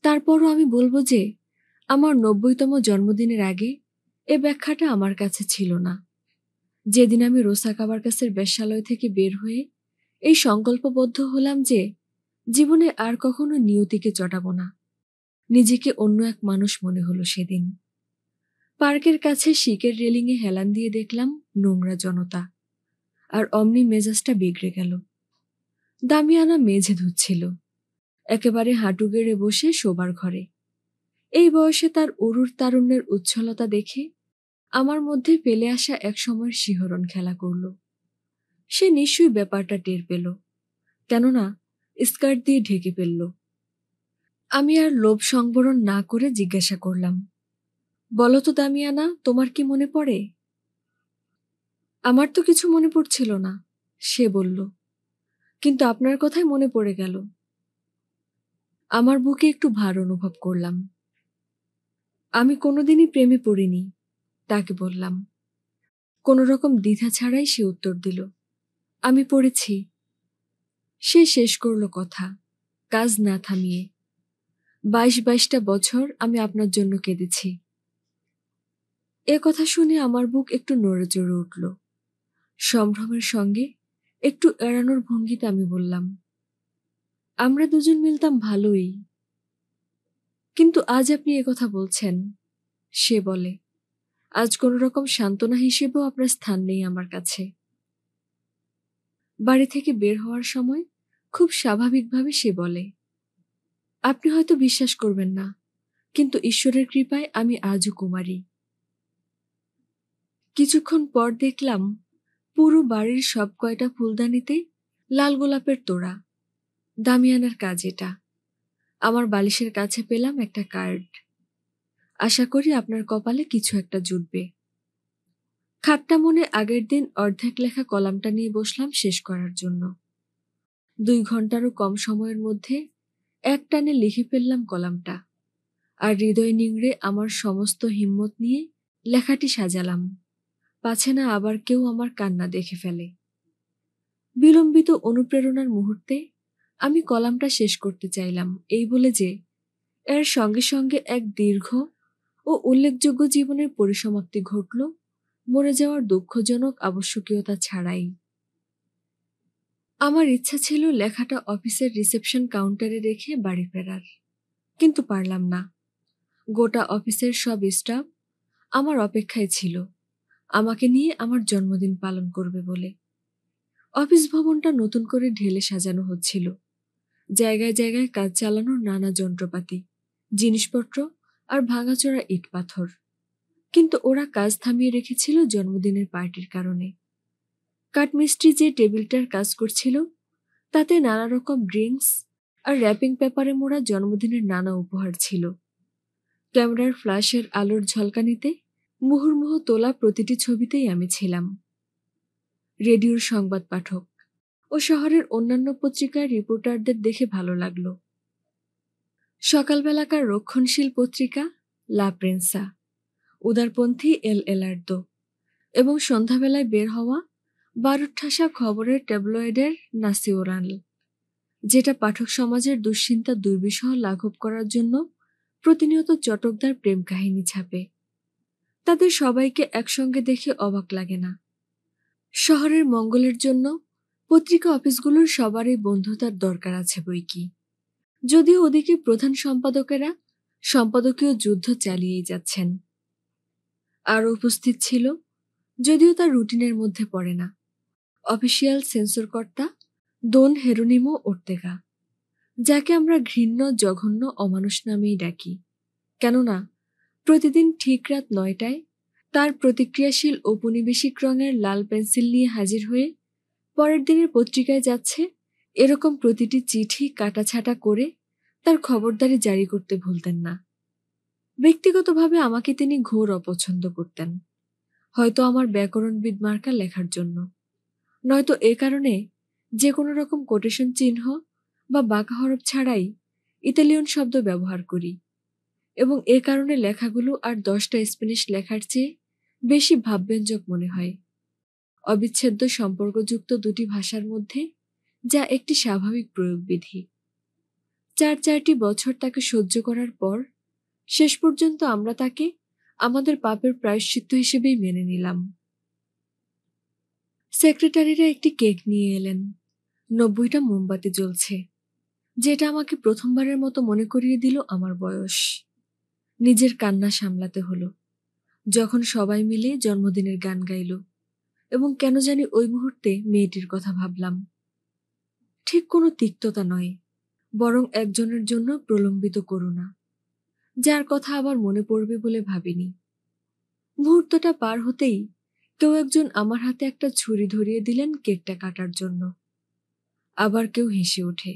তারপরও আমি বলবো যে আমার ৯০তম জন্মদিনের আগে এ ব্যাখ্যাটা আমার কাছে ছিল না। যেদিন আমি রোসা কাবারকাসের বেশ্যালয় থেকে বের হয়ে এই সংকল্পবদ্ধ হলাম যে জীবনে আর কখনো নিয়তিকে চটাবো না, নিজেকে অন্য এক মানুষ মনে হলো সেদিন। পার্কের কাছে শিকের রেলিংয়ে হেলান দিয়ে দেখলাম নোংরা জনতা, আর অমনি মেজাজটা বিগড়ে গেল। দামিয়ানা মেঝে ধুচ্ছিল, একেবারে হাঁটু গেড়ে বসে শোবার ঘরে। এই বয়সে তার অরুর তারুণ্যের উচ্ছলতা দেখে আমার মধ্যে ফেলে আসা এক সময়ের শিহরণ খেলা করল। সে নিশ্চয়ই ব্যাপারটা টের পেল, কেননা স্কার্ট দিয়ে ঢেকে ফেলল। আমি আর লোভ সংবরণ না করে জিজ্ঞাসা করলাম, বলো তো দামিয়ানা, তোমার কি মনে পড়ে? আমার তো কিছু মনে পড়ছিল না, সে বলল, কিন্তু আপনার কথাই মনে পড়ে গেল। আমার বুকে একটু ভার অনুভব করলাম। আমি কোনোদিনই প্রেমে পড়িনি, তাকে বললাম। কোনো রকম দ্বিধা ছাড়াই সে উত্তর দিল, আমি পড়েছি। সে শেষ করল কথা, কাজ না থামিয়ে। ২২টা বছর আমি আপনার জন্য কেঁদেছি। এ কথা শুনে আমার বুক একটু নড়ে চড়ে উঠল। সম্ভ্রমের সঙ্গে একটু এড়ানোর ভঙ্গিতে আমি বললাম, আমরা দুজন মিলতাম ভালোই, কিন্তু আজ আপনি এ কথা বলছেন। সে বলে, আজ কোনো রকম সান্ত্বনা হিসেবেও আপনার স্থান নেই আমার কাছে। বাড়ি থেকে বের হওয়ার সময় খুব স্বাভাবিকভাবে সে বলে, আপনি হয়তো বিশ্বাস করবেন না, কিন্তু ঈশ্বরের কৃপায় আমি আজও কুমারী। কিছুক্ষণ পর দেখলাম পুরো বাড়ির সব কয়টা ফুলদানিতে লাল গোলাপের তোড়া। দামিয়ানার কাজ এটা। আমার বালিশের কাছে পেলাম একটা কার্ড। আশা করি আপনার কপালে কিছু একটা জুটবে। খাট্টা মনে আগের দিন অর্ধেক লেখা কলামটা নিয়ে বসলাম শেষ করার জন্য। ২ ঘন্টারও কম সময়ের মধ্যে এক টানে লিখে ফেললাম কলামটা, আর হৃদয় নিংড়ে আমার সমস্ত হিম্মত নিয়ে লেখাটি সাজালাম, পাছে না আবার কেউ আমার কান্না দেখে ফেলে। বিলম্বিত অনুপ্রেরণার মুহূর্তে আমি কলামটা শেষ করতে চাইলাম এই বলে যে এর সঙ্গে সঙ্গে এক দীর্ঘ ও উল্লেখযোগ্য জীবনের পরিসমাপ্তি ঘটল, মরে যাওয়ার দুঃখজনক আবশ্যকীয়তা ছাড়াই। আমার ইচ্ছা ছিল লেখাটা অফিসের রিসেপশন কাউন্টারে রেখে বাড়ি ফেরার, কিন্তু পারলাম না। গোটা অফিসের সব স্টাফ আমার অপেক্ষায় ছিল, আমাকে নিয়ে আমার জন্মদিন পালন করবে বলে। অফিস ভবনটা নতুন করে ঢেলে সাজানো হচ্ছিল। জায়গায় জায়গায় কাজ চালানোর নানা যন্ত্রপাতি, জিনিসপত্র আর ভাঙাচোরা ইট পাথর। কিন্তু ওরা কাজ থামিয়ে রেখেছিল জন্মদিনের পার্টির কারণে। কাঠমিস্ত্রি যে টেবিলটার কাজ করছিল তাতে নানা রকম ড্রিঙ্কস আর র্যাপিং পেপারে মোড়া জন্মদিনের নানা উপহার ছিল। ক্যামেরার ফ্ল্যাশের আলোর ঝলকানিতে মুহুর্মুহু তোলা প্রতিটি ছবিতেই আমি ছিলাম। রেডিওর সংবাদ পাঠক ও শহরের অন্যান্য পত্রিকার রিপোর্টারদের দেখে ভালো লাগলো। সকালবেলাকার রক্ষণশীল পত্রিকা লা প্রেন্সা, উদারপন্থী এল এলার্দো এবং সন্ধ্যাবেলায় বের হওয়া বারুদঠাসা খবরের ট্যাবলয়েডের নাসিওনাল, যেটা পাঠক সমাজের দুশ্চিন্তা দুর্বিষহ লাঘব করার জন্য প্রতিনিয়ত চটকদার প্রেম কাহিনী ছাপে। তাদের সবাইকে একসঙ্গে দেখে অবাক লাগে না। শহরের মঙ্গলের জন্য পত্রিকা অফিসগুলোর সবারই বন্ধুতার দরকার আছে বইকি, যদিও ওদিকে প্রধান সম্পাদকেরা সম্পাদকীয় যুদ্ধ চালিয়েই যাচ্ছেন। আরও উপস্থিত ছিল, যদিও তার রুটিনের মধ্যে পড়ে না, অফিসিয়াল সেন্সরকর্তা দোন হেরোনিমো ওর্তেগা, যাকে আমরা ঘৃণ্য জঘন্য অমানুষ নামেই ডাকি, কেননা প্রতিদিন ঠিক রাত ৯টায় তার প্রতিক্রিয়াশীল ঔপনিবেশিক রঙের লাল পেন্সিল নিয়ে হাজির হয়ে পরের দিনের পত্রিকায় যাচ্ছে এরকম প্রতিটি চিঠি কাটাছাটা করে তার খবরদারি জারি করতে ভুলতেন না। ব্যক্তিগতভাবে আমাকে তিনি ঘোর অপছন্দ করতেন, হয়তো আমার ব্যাকরণবিদ মার্কা লেখার জন্য, নয়তো এ কারণে যে কোনো রকম কোটেশন চিহ্ন বা বাঁকা হরফ ছাড়াই ইতালিয়ান শব্দ ব্যবহার করি, এবং এ কারণে লেখাগুলো আর 10টা স্প্যানিশ লেখার চেয়ে বেশি ভাবব্যঞ্জক মনে হয়, অবিচ্ছেদ্য সম্পর্কযুক্ত দুটি ভাষার মধ্যে, যা একটি স্বাভাবিক প্রয়োগবিধি। 4টি বছর তাকে সহ্য করার পর শেষ পর্যন্ত আমরা তাকে আমাদের পাপের প্রায়শ্চিত্ত হিসেবেই মেনে নিলাম। সেক্রেটারিরা একটি কেক নিয়ে এলেন। 90টা মোমবাতি জ্বলছে, যেটা আমাকে প্রথমবারের মতো মনে করিয়ে দিল আমার বয়স। নিজের কান্না সামলাতে হলো যখন সবাই মিলে জন্মদিনের গান গাইল, এবং কেন জানি ওই মুহূর্তে মেয়েটির কথা ভাবলাম। ঠিক কোনো তিক্ততা নয়, বরং একজনের জন্য প্রলম্বিত করুণা, যার কথা আবার মনে পড়বে বলে ভাবিনি। মুহূর্তটা পার হতেই কেউ একজন আমার হাতে একটা ছুরি ধরিয়ে দিলেন কেকটা কাটার জন্য। আবার কেউ হেসে ওঠে।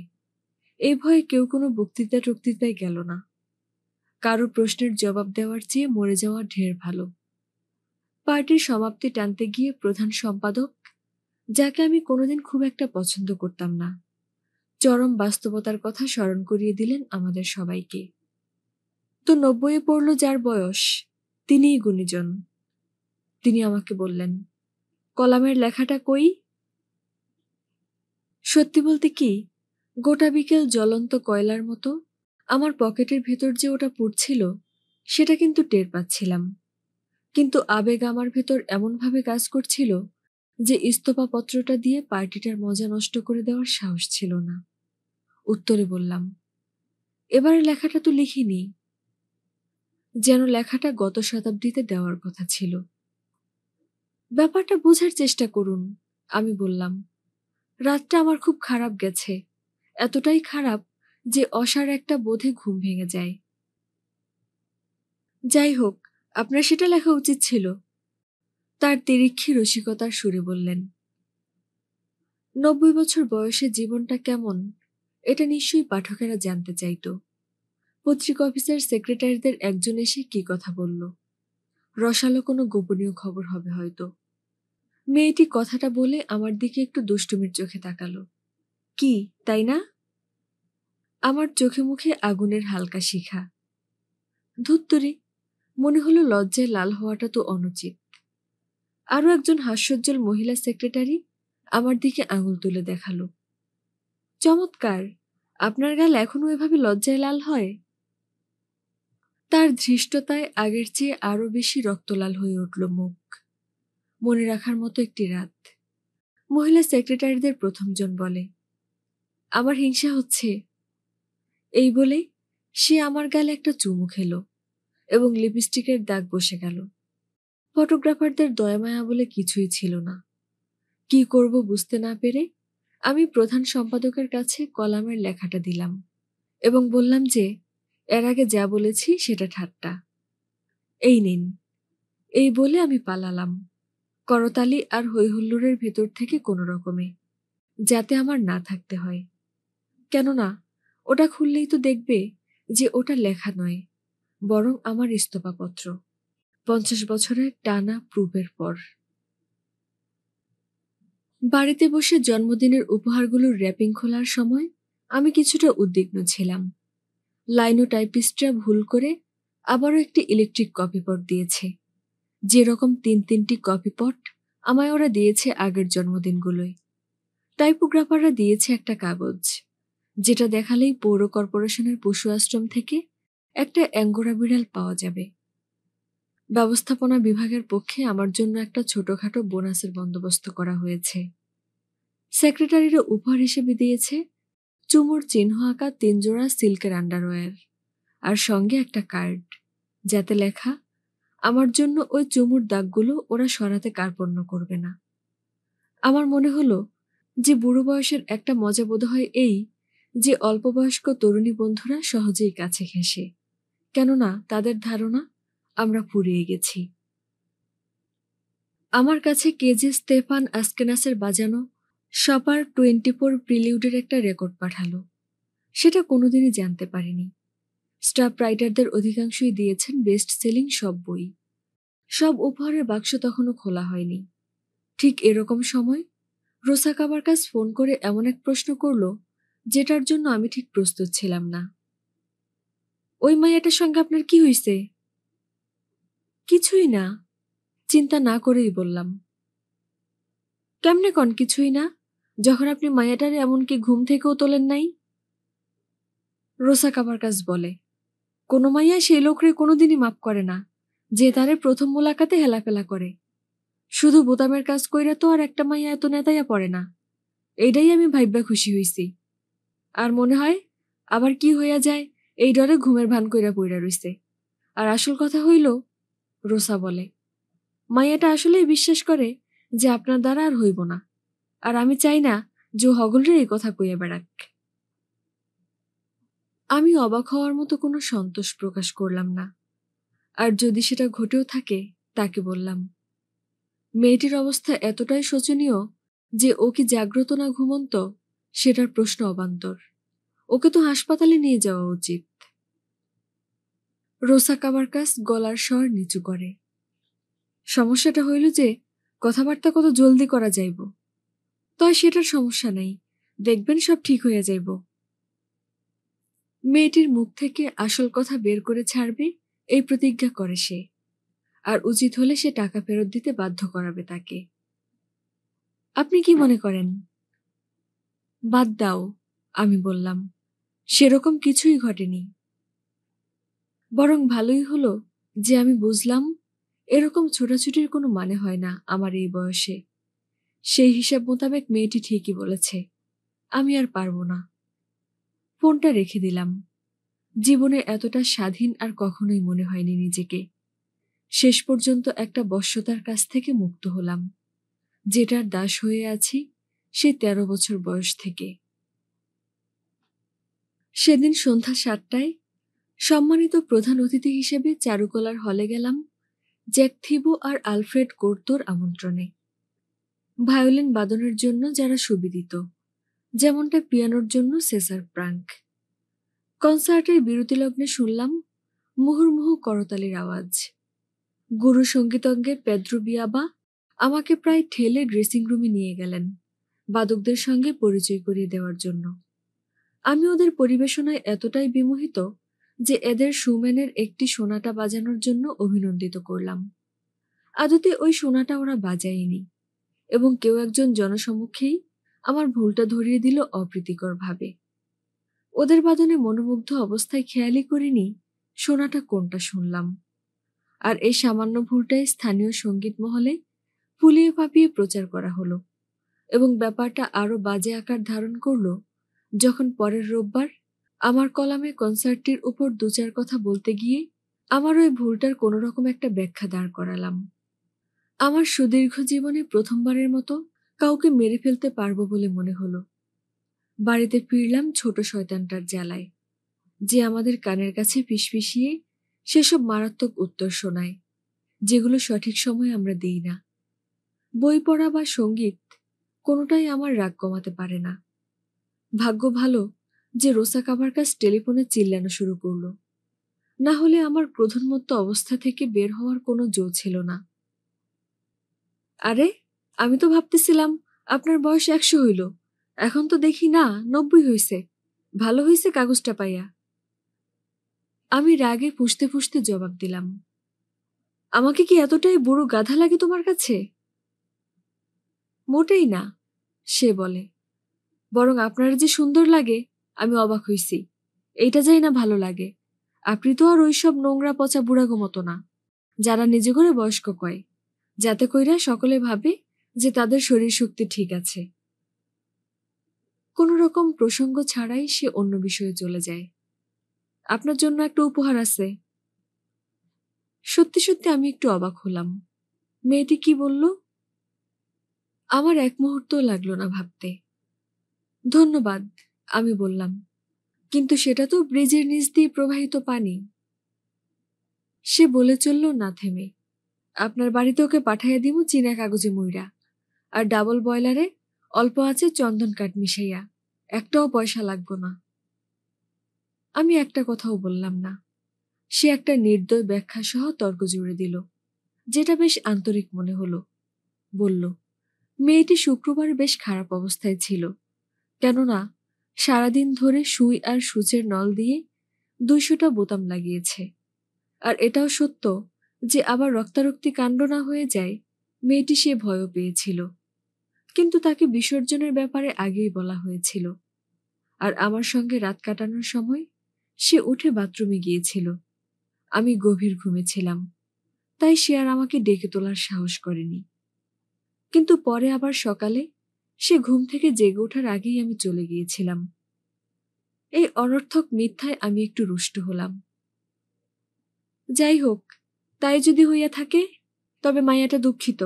এই ভয়ে কেউ কোনো বক্তৃতায় গেল না। কারো প্রশ্নের জবাব দেওয়ার চেয়ে মরে যাওয়া ঢের ভালো। পার্টির সমাপ্তি টানতে গিয়ে প্রধান সম্পাদক, যাকে আমি কোনোদিন খুব একটা পছন্দ করতাম না, চরম বাস্তবতার কথা স্মরণ করিয়ে দিলেন আমাদের সবাইকে। তো 90-এ পড়ল যার বয়স, তিনিই গুণীজন। তিনি আমাকে বললেন, কলামের লেখাটা কই? সত্যি বলতে কি, গোটা বিকেল জ্বলন্ত কয়লার মতো আমার পকেটের ভেতর যে ওটা পুড়ছিল, সেটা কিন্তু টের পাচ্ছিলাম। কিন্তু আবেগ আমার ভেতর এমনভাবে কাজ করছিল যে ইস্তফাপত্রটা দিয়ে পার্টিটার মজা নষ্ট করে দেওয়ার সাহস ছিল না। উত্তরে বললাম, এবারে লেখাটা তো লিখিনি। যেন লেখাটা গত শতাব্দীতে দেওয়ার কথা ছিল। ব্যাপারটা বোঝার চেষ্টা করুন, আমি বললাম। রাতটা আমার খুব খারাপ গেছে, এতটাই খারাপ যে অসার একটা বোধে ঘুম ভেঙে যায়। যাই হোক, আপনার সেটা লেখা উচিত ছিল, তার তিরিক্ষি রসিকতার সুরে বললেন। 90 বছর বয়সে জীবনটা কেমন, এটা নিশ্চয়ই পাঠকেরা জানতে চাইত। পত্রিকা অফিসের সেক্রেটারিদের একজন এসে কি কথা বলল, রসালো কোনো গোপনীয় খবর হবে হয়তো। মেয়েটি কথাটা বলে আমার দিকে একটু দুষ্টুমির চোখে তাকালো। কি, তাই না? আমার চোখে মুখে আগুনের হালকা শিখা। ধুত্তুরি, মনে হলো লজ্জায় লাল হওয়াটা তো অনুচিত। আরো একজন হাস্যোজ্জ্বল মহিলা সেক্রেটারি আমার দিকে আঙুল তুলে দেখালো। চমৎকার, আপনার গাল এখনো এভাবে লজ্জায় লাল হয়? তার ধৃষ্টতায় আগের চেয়ে আরো বেশি রক্তলাল হয়ে উঠল মুখ। মনে রাখার মতো একটি রাত। মহিলা সেক্রেটারিদের প্রথমজন বলে, আমার হিংসা হচ্ছে। এই বলে সে আমার গালে একটা চুমু খেলো এবং লিপস্টিকের দাগ বসে গেল। ফটোগ্রাফারদের দয়ামায়া বলে কিছুই ছিল না। কি করব বুঝতে না পেরে আমি প্রধান সম্পাদকের কাছে কলামের লেখাটা দিলাম এবং বললাম যে এর আগে যা বলেছি সেটা ঠাট্টা। এই নিন। এই বলে আমি পালালাম, করতালি আর হৈহুল্লোড়ের ভেতর থেকে কোনো রকমে, যাতে আমার না থাকতে হয়। কেননা ওটা খুললেই তো দেখবে যে ওটা লেখা নয়, বরং আমার ইস্তফাপত্র, 50 বছরের টানা প্রুফের পর। বাড়িতে বসে জন্মদিনের উপহারগুলোর র্যাপিং খোলার সময় আমি কিছুটা উদ্বিগ্ন ছিলাম। লাইনোটাইপিস্টরা ভুল করে আবারও একটি ইলেকট্রিক কপিপট দিয়েছে, যেরকম 3টি কপিপট আমায় ওরা দিয়েছে আগের জন্মদিনগুলোয়। টাইপোগ্রাফাররা দিয়েছে একটা কাগজ, যেটা দেখালেই পৌর কর্পোরেশনের পশু আশ্রম থেকে একটা অ্যাঙ্গোরা বিড়াল পাওয়া যাবে। ব্যবস্থাপনা বিভাগের পক্ষে আমার জন্য একটা ছোটখাটো বোনাসের বন্দোবস্ত করা হয়েছে। সেক্রেটারিরা উপহার হিসেবে দিয়েছে চুমুর চিহ্ন আঁকা 3 জোড়া সিল্কের আন্ডারওয়্যার, আর সঙ্গে একটা কার্ড, যাতে লেখা, আমার জন্য ওই চুমুর দাগগুলো ওরা সরাতে কার্পণ্য করবে না। আমার মনে হলো যে বুড়ো বয়সের একটা মজা বোধ হয় এই যে অল্প বয়স্ক তরুণী বন্ধুরা সহজেই কাছে ঘেঁষে, কেননা তাদের ধারণা আমরা ফুরিয়ে গেছি। আমার কাছে কেজে স্তেফান আসকেনাসের বাজানো সপার 24 প্রিলিউডের একটা রেকর্ড পাঠালো। সেটা কোনোদিনই জানতে পারিনি। স্টাফ রাইটারদের অধিকাংশই দিয়েছেন বেস্ট সেলিং সব বই। সব উপহারের বাক্স তখনও খোলা হয়নি। ঠিক এরকম সময় রোসা কাবারকাস ফোন করে এমন এক প্রশ্ন করল যেটার জন্য আমি ঠিক প্রস্তুত ছিলাম না। ওই মাইয়াটার সঙ্গে আপনার কি হইছে? কিছুই না, চিন্তা না করেই বললাম। কেমনে কন কিছুই না, যখন আপনি মাইয়াটারে এমনকি ঘুম থেকেও তোলেন নাই? রোসা কাবারকাস বলে, কোনো মাইয়া সেই লোকরে কোনোদিনই মাপ করে না যে তারে প্রথম মোলাকাতে হেলাফেলা করে। শুধু বোতামের কাজ কইরা তো আর একটা মাইয়া এত নেতাইয়া পড়ে না। এইটাই আমি ভাইব্যা খুশি হইছি। আর মনে হয় আবার কি হইয়া যায় এই ডরে ঘুমের ভান কইরা পইরা রইছে। আর আসল কথা হইল, রোসা বলে, মাইয়াটা আসলেই বিশ্বাস করে যে আপনার দ্বারা আর হইব না। আর আমি চাই না যে হগলরে এই কথা কইয়া বেড়াক। আমি অবাক হওয়ার মতো কোনো সন্তোষ প্রকাশ করলাম না। আর যদি সেটা ঘটেও থাকে, তাকে বললাম, মেয়েটির অবস্থা এতটাই শোচনীয় যে ও কি জাগ্রত না ঘুমন্ত সেটার প্রশ্ন অবান্তর। ওকে তো হাসপাতালে নিয়ে যাওয়া উচিত। রোসা কাবারকাস গলার স্বর নিচু করে, সমস্যাটা হইল যে কথাবার্তা কত জলদি করা যাইব। তয় সেটার সমস্যা নাই, দেখবেন সব ঠিক হইয়া যাইব। মেয়েটির মুখ থেকে আসল কথা বের করে ছাড়বে এই প্রতিজ্ঞা করে সে। আর উচিত হলে সে টাকা ফেরত দিতে বাধ্য করাবে তাকে। আপনি কি মনে করেন? বাদ দাও, আমি বললাম, সেরকম কিছুই ঘটেনি। বরং ভালোই হলো যে আমি বুঝলাম এরকম ছোটাছুটির কোনো মানে হয় না আমার এই বয়সে। সেই হিসাব মোতাবেক মেয়েটি ঠিকই বলেছে, আমি আর পারবো না। ফোনটা রেখে দিলাম। জীবনে এতটা স্বাধীন আর কখনোই মনে হয়নি নিজেকে। শেষ পর্যন্ত একটা বশ্যতার কাছ থেকে মুক্ত হলাম, যেটার দাস হয়ে আছি সে 13 বছর বয়স থেকে। সেদিন সন্ধ্যা 7টায় সম্মানিত প্রধান অতিথি হিসেবে চারুকলার হলে গেলাম জ্যাক থিবো আর আলফ্রেড কোর্তোর আমন্ত্রণে। ভায়োলিন বাদনের জন্য যারা সুবিদিত, যেমনটা পিয়ানোর জন্য সেসার প্রাঙ্ক। কনসার্টের বিরতিলগ্নে শুনলাম মুহুর্মুহু করতালির আওয়াজ। গুরু সঙ্গীতজ্ঞে পেদ্রো বিয়াবা আমাকে প্রায় ঠেলে ড্রেসিং রুমে নিয়ে গেলেন বাদকদের সঙ্গে পরিচয় করিয়ে দেওয়ার জন্য। আমি ওদের পরিবেশনায় এতটাই বিমোহিত যে এদের সুম্যানের একটি সোনাটা বাজানোর জন্য অভিনন্দিত করলাম। আদতে ওই সোনাটা ওরা বাজায়নি, এবং কেউ একজন জনসমক্ষেই আমার ভুলটা ধরিয়ে দিল অপ্রীতিকর ভাবে। ওদের বাদনে মনোমুগ্ধ অবস্থায় খেয়ালই করিনি সোনাটা কোনটা শুনলাম। আর এই সামান্য ভুলটাই স্থানীয় সঙ্গীত মহলে ফুলিয়ে ফাঁপিয়ে প্রচার করা হলো, এবং ব্যাপারটা আরো বাজে আকার ধারণ করল যখন পরের রোববার আমার কলামে কনসার্টটির উপর 2-4 কথা বলতে গিয়ে আমার ওই ভুলটার কোনো রকম একটা ব্যাখ্যা দাঁড় করালাম। আমার সুদীর্ঘ জীবনে প্রথমবারের মতো কাউকে মেরে ফেলতে পারবো বলে মনে হলো। বাড়িতে ফিরলাম ছোট শয়তানটার জ্বালায়, যে আমাদের কানের কাছে ফিসফিসিয়ে সেসব মারাত্মক উত্তর শোনায় যেগুলো সঠিক সময়ে আমরা দিই না। বই পড়া বা সঙ্গীত কোনোটাই আমার রাগ কমাতে পারে না। ভাগ্য ভালো যে রোসা কাবারকাস টেলিফোনে চিল্লানো শুরু করলো, না হলে আমার ক্রোধোন্মত্ত অবস্থা থেকে বের হওয়ার কোনো জো ছিল না। আরে, আমি তো ভাবতেছিলাম আপনার বয়স 100 হইল, এখন তো দেখি না 90 হইছে। ভালো হইছে কাগজটা পাইয়া। আমি রাগে ফুঁসতে ফুঁসতে জবাব দিলাম, আমাকে কি এতটাই বুড়ো গাধা লাগে তোমার কাছে? মোটেই না, সে বলে, বরং আপনার যে সুন্দর লাগে আমি অবাক হইছি। এইটা যাই না ভালো লাগে, আপনি তো আর ওইসব নোংরা পচা বুড়াগো মতো না, যারা নিজে করে বয়স্ক কয়, যাতে কইরা সকলে ভাবে যে তাদের শরীর শক্তি ঠিক আছে। কোনো রকম প্রসঙ্গ ছাড়াই সে অন্য বিষয়ে চলে যায়। আপনার জন্য একটা উপহার আছে। সত্যি সত্যি আমি একটু অবাক হলাম। মেয়েটি কি বলল? আমার এক মুহূর্তও লাগলো না ভাবতে। ধন্যবাদ, আমি বললাম, কিন্তু সেটা তো ব্রিজের নিচ দিয়ে প্রবাহিত পানি। সে বলে চলল না থেমে, আপনার বাড়িতে ওকে পাঠাইয়া দিব চীনা কাগজে মুইরা, আর ডাবল বয়লারে অল্প আছে চন্দন কাঠ মিশাইয়া, একটাও পয়সা লাগবে না। আমি একটা কথাও বললাম না। সে একটা নির্দয় ব্যাখ্যা সহ তর্ক জুড়ে দিল, যেটা বেশ আন্তরিক মনে হলো। বলল, মেয়েটি শুক্রবার বেশ খারাপ অবস্থায় ছিল, কেননা সারাদিন ধরে সুই আর সূচের নল দিয়ে 200টা বোতাম লাগিয়েছে। আর এটাও সত্য যে আবার রক্তারক্তি কাণ্ড না হয়ে যায়, মেয়েটি সে ভয়ও পেয়েছিল। কিন্তু তাকে বিসর্জনের ব্যাপারে আগেই বলা হয়েছিল। আর আমার সঙ্গে রাত কাটানোর সময় সে উঠে বাথরুমে গিয়েছিল। আমি গভীর ঘুমেছিলাম, তাই সে আর আমাকে ডেকে তোলার সাহস করেনি। কিন্তু পরে আবার সকালে সে ঘুম থেকে জেগে ওঠার আগেই আমি চলে গিয়েছিলাম। এই অনর্থক মিথ্যায় আমি একটু রুষ্ট হলাম। যাই হোক, তাই যদি হইয়া থাকে, তবে মাইয়াটা দুঃখিত।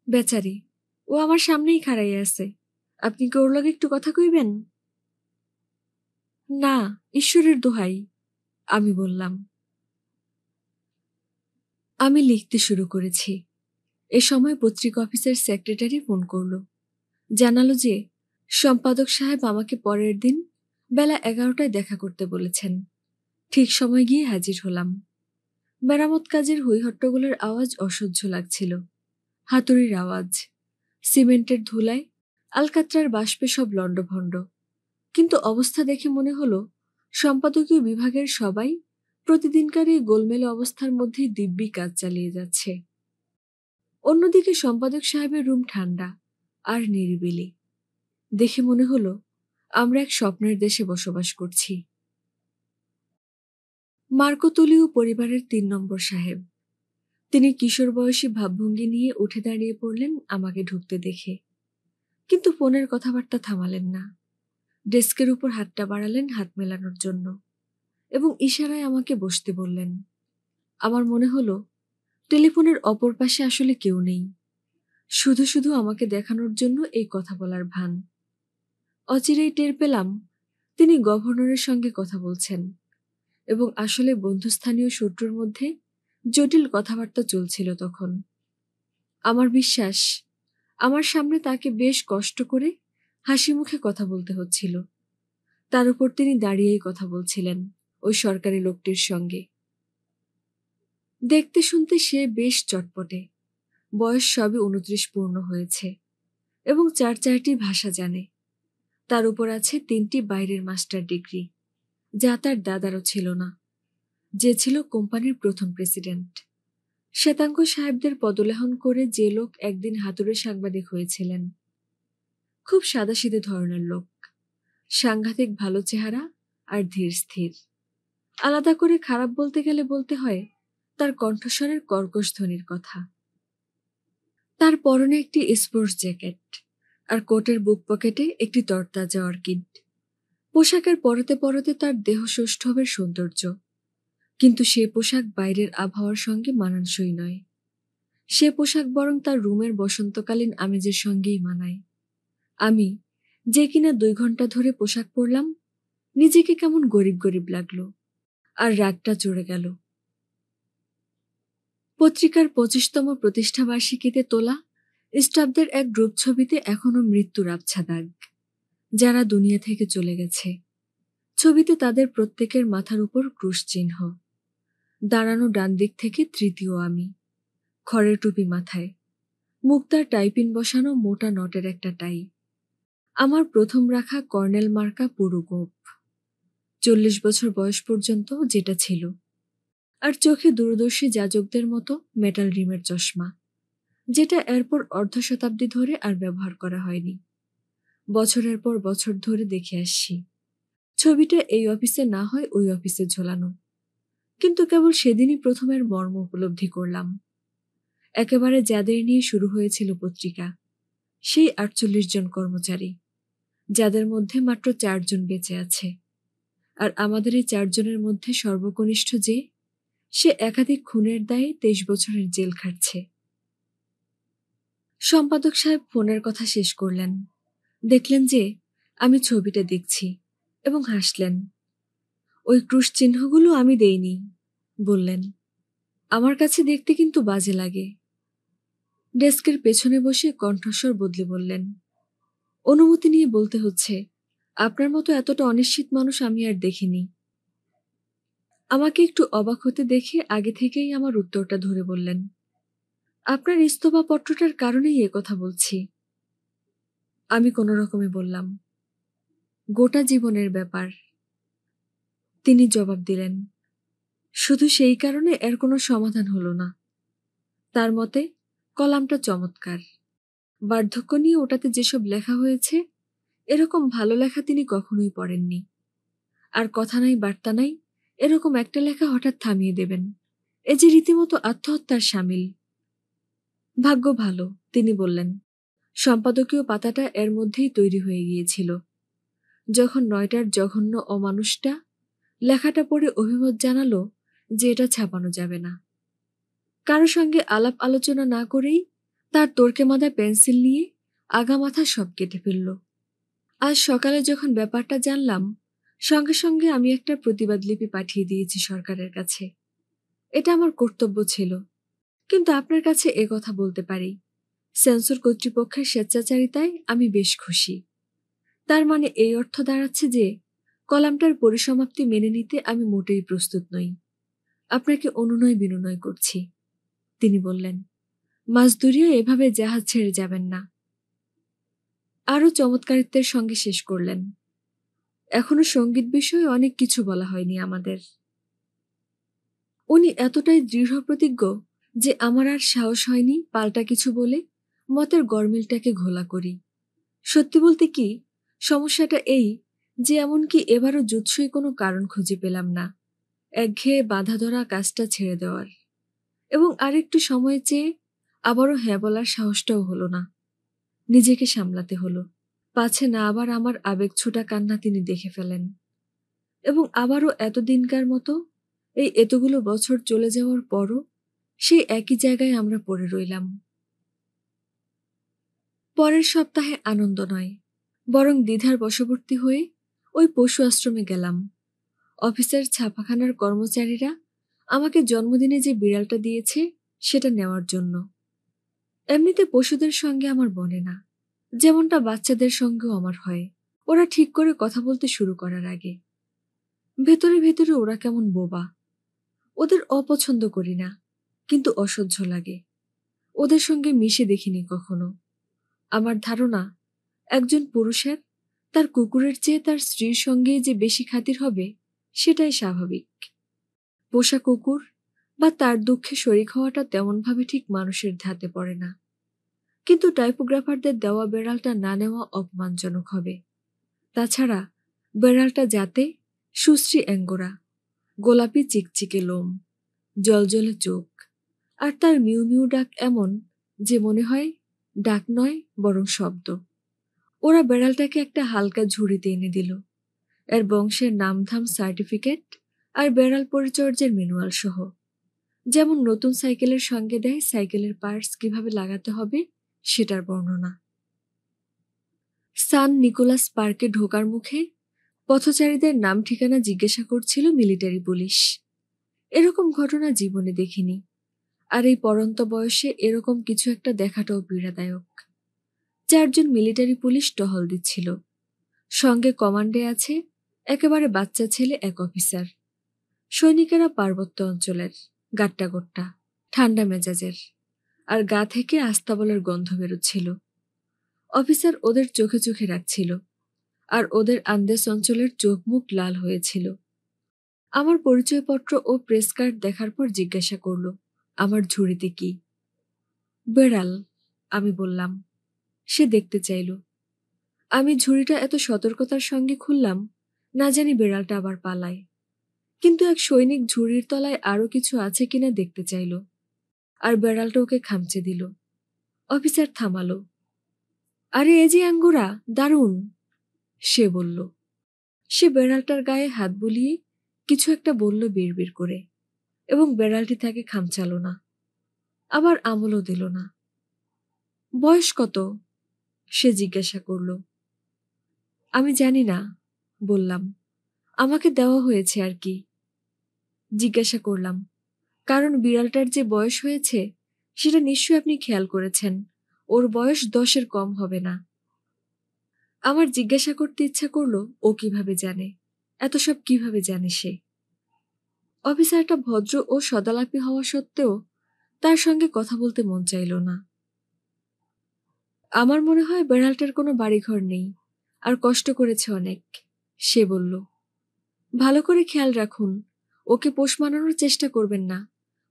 বেচারি, ও আমার সামনেই খাড়াইয়া আছে। আপনি কি ওর লগে একটু কথা কইবেন? না, ঈশ্বরের দোহাই, আমি বললাম। আমি লিখতে শুরু করেছি। এ সময় পত্রিকা অফিসের সেক্রেটারি ফোন করল। জানালো যে সম্পাদক সাহেব আমাকে পরের দিন বেলা 11টায় দেখা করতে বলেছেন। ঠিক সময় গিয়ে হাজির হলাম। মেরামত কাজের হইহট্টগোলের আওয়াজ অসহ্য লাগছিল। হাতুড়ির আওয়াজ, সিমেন্টের ধুলায়, আলকাত্রার বাষ্পে সব লণ্ডভণ্ড। কিন্তু অবস্থা দেখে মনে হলো সম্পাদকীয় বিভাগের সবাই প্রতিদিনকার এই গোলমেলে অবস্থার মধ্যেই দিব্যি কাজ চালিয়ে যাচ্ছে। অন্যদিকে সম্পাদক সাহেবের রুম ঠান্ডা আর নিরিবিলি। দেখে মনে হলো আমরা এক স্বপ্নের দেশে বসবাস করছি। মার্কোতুলিও পরিবারের 3 নম্বর সাহেব। তিনি কিশোর বয়সী ভাবভঙ্গি নিয়ে উঠে দাঁড়িয়ে পড়লেন আমাকে ঢুকতে দেখে, কিন্তু ফোনের কথাবার্তা থামালেন না। ডেস্কের উপর হাতটা বাড়ালেন হাত মেলানোর জন্য এবং ইশারায় আমাকে বসতে বললেন। আমার মনে হলো টেলিফোনের অপর পাশে আসলে কেউ নেই, শুধু শুধু আমাকে দেখানোর জন্য এই কথা বলার ভান। অচিরেই টের পেলাম তিনি গভর্নরের সঙ্গে কথা বলছেন এবং আসলে বন্ধুস্থানীয় শত্রুর মধ্যে জটিল কথাবার্তা চলছিল তখন। আমার বিশ্বাস আমার সামনে তাকে বেশ কষ্ট করে হাসি মুখে কথা বলতে হচ্ছিল। তার উপর তিনি দাঁড়িয়েই কথা বলছিলেন ওই সরকারি লোকটির সঙ্গে। দেখতে শুনতে সে বেশ চটপটে, বয়স সবে 29 পূর্ণ হয়েছে এবং 4টি ভাষা জানে। তার উপর আছে 3টি বাইরের মাস্টার ডিগ্রি, যা তার দাদারও ছিল না, যে ছিল কোম্পানির প্রথম প্রেসিডেন্ট। শ্বেতাঙ্গ সাহেবদের পদলেহন করে যে লোক একদিন হাতুড়ে সাংবাদিক হয়েছিলেন। খুব সাদাসিধে ধরনের লোক, সাংঘাতিক ভালো চেহারা আর ধীর স্থির। আলাদা করে খারাপ বলতে গেলে বলতে হয় তার কণ্ঠস্বরের কর্কশ ধ্বনির কথা। তার পরনে একটি স্পোর্টস জ্যাকেট আর কোটের বুক পকেটে একটি তরতাজা অর্কিড। পোশাকের পরতে পরতে তার দেহ সৌষ্ঠবের সৌন্দর্য, কিন্তু সে পোশাক বাইরের আবহাওয়ার সঙ্গে মানানসই নয়। সে পোশাক বরং তার রুমের বসন্তকালীন আমেজের সঙ্গেই মানায়। আমি, যে কিনা 2 ঘন্টা ধরে পোশাক পরলাম, নিজেকে কেমন গরিব গরিব লাগলো, আর রাগটা চড়ে গেল। পত্রিকার 25তম প্রতিষ্ঠাবার্ষিকীতে তোলা স্টাফদের এক গ্রুপ ছবিতে এখনো মৃত্যুর আবছা দাগ, যারা দুনিয়া থেকে চলে গেছে। ছবিতে তাদের প্রত্যেকের মাথার উপর ক্রুশ চিহ্ন। দাঁড়ানো ডান দিক থেকে তৃতীয় আমি, খড়ের টুপি মাথায়, মুক্তার টাইপিন বসানো মোটা নটের একটা টাই। আমার প্রথম রাখা কর্নেল মার্কা পুরু গোঁপ, 40 বছর বয়স পর্যন্ত যেটা ছিল, আর চোখে দূরদর্শী যাজকদের মতো মেটাল রিমের চশমা, যেটা এরপর অর্ধ শতাব্দী ধরে আর ব্যবহার করা হয়নি। বছরের পর বছর ধরে দেখে আসছি। ছবিটা এই অফিসে না হয় ওই অফিসে ঝোলানো, কিন্তু কেবল সেদিনই প্রথমের মর্ম উপলব্ধি করলাম। একেবারে যাদের নিয়ে শুরু হয়েছিল পত্রিকা, সেই 48 জন কর্মচারী, যাদের মধ্যে মাত্র 4 জন বেঁচে আছে। আর আমাদের এই 4 জনের মধ্যে সর্বকনিষ্ঠ যে, সে একাধিক খুনের দায়ে 23 বছরের জেল খাটছে। সম্পাদক সাহেব ফোনের কথা শেষ করলেন, দেখলেন যে আমি ছবিটা দেখছি এবং হাসলেন। ওই ক্রুশ চিহ্নগুলো আমি দেইনি, বললেন। আমার কাছে দেখতে কিন্তু বাজে লাগে। ডেস্কের পেছনে বসে কণ্ঠস্বর বদলে বললেন, অনুমতি নিয়ে বলতে হচ্ছে, আপনার মতো এতটা অনিশ্চিত মানুষ আমি আর দেখিনি। আমাকে একটু অবাক হতে দেখে আগে থেকেই আমার উত্তরটা ধরে বললেন, আপনার ইস্তফাপত্রটার কারণেই কথা বলছি। আমি কোনো রকমে বললাম, গোটা জীবনের ব্যাপার। তিনি জবাব দিলেন, শুধু সেই কারণে এর কোনো সমাধান হলো না। তার মতে কলামটা চমৎকার। বার্ধক্য নিয়ে ওটাতে যেসব লেখা হয়েছে, এরকম ভালো লেখা তিনি কখনোই পড়েননি। আর কথা নাই বার্তা নাই, এরকম একটা লেখা হঠাৎ থামিয়ে দেবেন, এ যে রীতিমতো আত্মহত্যার শামিল। ভাগ্য ভালো, তিনি বললেন। সম্পাদকীয় পাতাটা এর মধ্যেই তৈরি হয়ে গিয়েছিল। যখন 9টার জঘন্য অমানুষটা লেখাটা পড়ে অভিমত জানালো যে এটা ছাপানো যাবে না, কারো সঙ্গে আলাপ আলোচনা না করেই তার তোড়কে মাদা পেন্সিল নিয়ে আগামাথা সব কেটে ফেলল। আজ সকালে যখন ব্যাপারটা জানলাম, সঙ্গে সঙ্গে আমি একটা প্রতিবাদ লিপি পাঠিয়ে দিয়েছি সরকারের কাছে। এটা আমার কর্তব্য ছিল, কিন্তু আপনার কাছে কথা বলতে পারি, সেন্সর কর্তৃপক্ষের স্বেচ্ছাচারিতায় আমি বেশ খুশি। তার মানে এই অর্থ দাঁড়াচ্ছে যে কলামটার পরিসমাপ্তি মেনে নিতে আমি মোটেই প্রস্তুত নই। আপনাকে অনুনয় বিনয় করছি। তিনি বললেন, মাঝদুরিয়া এভাবে জাহাজ ছেড়ে যাবেন না। আরও চমৎকারিত্বের সঙ্গে শেষ করলেন, এখনো সঙ্গীত বিষয়ে অনেক কিছু বলা হয়নি আমাদের। উনি এতটাই দৃঢ় প্রতিজ্ঞ যে আমার আর সাহস হয়নি পাল্টা কিছু বলে মতের গরমিলটাকে ঘোলা করি। সত্যি বলতে কি, সমস্যাটা এই যে এমনকি এবারও জুৎসই কোনো কারণ খুঁজে পেলাম না একঘেয়ে বাঁধা ধরা কাজটা ছেড়ে দেওয়ার। এবং আরেকটু সময় চেয়ে আবারও হ্যাঁ বলার সাহসটাও হলো না। নিজেকে সামলাতে হলো, পাছে না আবার আমার আবেগ ছোটা কান্না তিনি দেখে ফেলেন। এবং আবারও এতদিনকার মতো এই এতগুলো বছর চলে যাওয়ার পরও সেই একই জায়গায় আমরা পড়ে রইলাম। পরের সপ্তাহে আনন্দ নয়, বরং দ্বিধার বশবর্তী হয়ে ওই পশু আশ্রমে গেলাম। অফিসের ছাপাখানার কর্মচারীরা আমাকে জন্মদিনে যে বিড়ালটা দিয়েছে সেটা নেওয়ার জন্য। এমনিতে পশুদের সঙ্গে আমার বনে না, যেমনটা বাচ্চাদের সঙ্গেও আমার হয়। ওরা ঠিক করে কথা বলতে শুরু করার আগে ভেতরে ভেতরে ওরা কেমন বোবা। ওদের অপছন্দ করি না, কিন্তু অসহ্য লাগে। ওদের সঙ্গে মিশে দেখিনি কখনো। আমার ধারণা একজন পুরুষের তার কুকুরের চেয়ে তার স্ত্রীর সঙ্গেই যে বেশি খাতির হবে সেটাই স্বাভাবিক। পোষা কুকুর বা তার দুঃখে শরিক হওয়াটা তেমনভাবে ঠিক মানুষের ধাতে পড়ে না, কিন্তু টাইপোগ্রাফারদের দেওয়া বেড়ালটা না নেওয়া অপমানজনক হবে। তাছাড়া বেড়ালটা যাতে সুশ্রী অ্যাঙ্গোরা, গোলাপি চিকচিকে লোম, জলজলে চোখ, আর তার মিউ মিউ ডাক এমন যে মনে হয় ডাক নয় বরং শব্দ। ওরা বেড়ালটাকে একটা হালকা ঝুড়িতে এনে দিল, এর বংশের নামধাম সার্টিফিকেট আর বেড়াল পরিচর্যার ম্যানুয়াল সহ। যেমন নতুন সাইকেলের সঙ্গে দেয় সাইকেলের পার্টস কিভাবে লাগাতে হবে সেটার বর্ণনা। সান নিকোলাস পার্কে ঢোকার মুখে পথচারীদের নাম ঠিকানা জিজ্ঞাসা করছিল মিলিটারি পুলিশ। এরকম ঘটনা জীবনে দেখিনি, আর এই পরন্ত বয়সে এরকম কিছু একটা দেখাটাও পীড়াদায়ক। 4জন মিলিটারি পুলিশ টহল দিচ্ছিল, সঙ্গে কমান্ডে আছে একেবারে বাচ্চা ছেলে এক অফিসার। সৈনিকেরা পার্বত্য অঞ্চলের, গাট্টা গোট্টা, ঠান্ডা মেজাজের, আর গা থেকে আস্তাবলের গন্ধ বেরোচ্ছিল। অফিসার ওদের চোখে চোখে রাখছিল, আর ওদের আন্দেস অঞ্চলের চোখ মুখ লাল হয়েছিল। আমার পরিচয়পত্র ও প্রেস কার্ড দেখার পর জিজ্ঞাসা করল আমার ঝুড়িতে কি। বেড়াল, আমি বললাম। সে দেখতে চাইল। আমি ঝুড়িটা এত সতর্কতার সঙ্গে খুললাম না জানি বেড়ালটা আবার পালায়, কিন্তু এক সৈনিক ঝুড়ির তলায় আরো কিছু আছে কিনা দেখতে চাইল, আর বেড়ালটা ওকে খামচে দিল। অফিসার থামালো। আরে এ যে আঙ্গুরা, দারুণ, সে বলল। সে বেড়ালটার গায়ে হাত বুলিয়ে কিছু একটা বলল বিড়বিড় করে, এবং বেড়ালটি তাকে খামচালো না, আবার আমলও দিল না। বয়স কত? সে জিজ্ঞাসা করল। আমি জানি না, বললাম। আমাকে দেওয়া হয়েছে আর কি। জিজ্ঞাসা করলাম, কারণ বিড়ালটার যে বয়স হয়েছে সেটা নিশ্চয়ই আপনি খেয়াল করেছেন। ওর বয়স 10-এর কম হবে না। আমার জিজ্ঞাসা করতে ইচ্ছা করলো ও কিভাবে জানে, এত সব কিভাবে জানে সে। অফিসারটা ভদ্র ও সদালাপী হওয়া সত্ত্বেও তার সঙ্গে কথা বলতে মন চাইল না। আমার মনে হয় বেড়ালটার কোনো বাড়িঘর নেই, আর কষ্ট করেছে অনেক, সে বলল। ভালো করে খেয়াল রাখুন, ওকে পোষ মানানোর চেষ্টা করবেন না,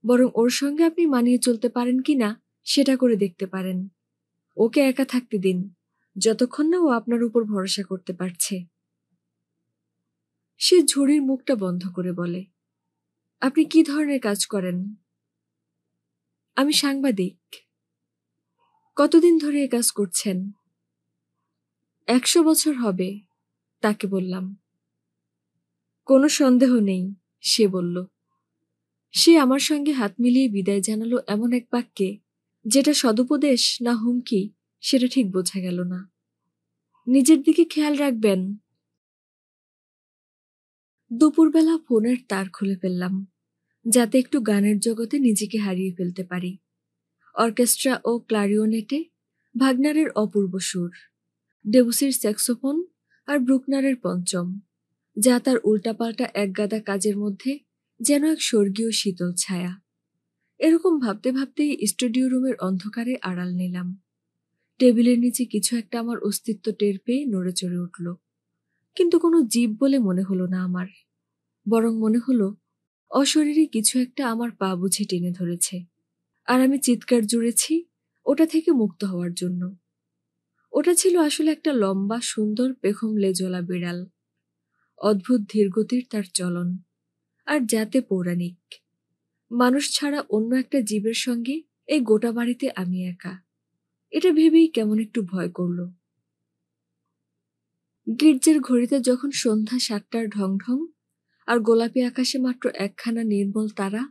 বরং ওর সঙ্গে আপনি মানিয়ে চলতে পারেন কিনা সেটা করে দেখতে পারেন। ওকে একা থাকতে দিন, যতক্ষণ না ও আপনার উপর ভরসা করতে পারছে। সে ঝুড়ির মুখটা বন্ধ করে বলে, আপনি কি ধরনের কাজ করেন? আমি সাংবাদিক। কতদিন ধরে এ কাজ করছেন? 100 বছর হবে, তাকে বললাম। কোনো সন্দেহ নেই, সে বলল। সে আমার সঙ্গে হাত মিলিয়ে বিদায় জানালো এমন এক বাক্যে যেটা সদুপদেশ না হুমকি সেটা ঠিক বোঝা গেল না। নিজের দিকে খেয়াল রাখবেন। দুপুরবেলা ফোনের তার খুলে ফেললাম, যাতে একটু গানের জগতে নিজেকে হারিয়ে ফেলতে পারি। অর্কেস্ট্রা ও ক্লারিওনেটে ভাগনারের অপূর্ব সুর, ডেবুসির স্যাক্সোফোন আর ব্রুকনারের পঞ্চম, যা তার উল্টাপাল্টা একগাদা কাজের মধ্যে যেন এক স্বর্গীয় শীতল ছায়া। এরকম ভাবতে ভাবতেই স্টুডিও রুমের অন্ধকারে আড়াল নিলাম। টেবিলের নিচে কিছু একটা আমার অস্তিত্ব টের পেয়ে নড়ে চড়ে উঠল, কিন্তু কোনো জীব বলে মনে হলো না আমার, বরং মনে হলো অশরীরী কিছু একটা আমার পা বুঝে টেনে ধরেছে, আর আমি চিৎকার জুড়েছি ওটা থেকে মুক্ত হওয়ার জন্য। ওটা ছিল আসলে একটা লম্বা সুন্দর পেখম লেজওয়ালা বিড়াল। অদ্ভুত ধীরগতির তার চলন, আর যাতে পৌরাণিক। মানুষ ছাড়া অন্য একটা জীবের সঙ্গে এই গোটা বাড়িতে আমি একা, এটা ভেবেই কেমন একটু ভয় করল। গির্জের ঘড়িতে যখন সন্ধ্যা 7টার ঢং ঢং, আর গোলাপি আকাশে মাত্র একখানা নির্মল তারা,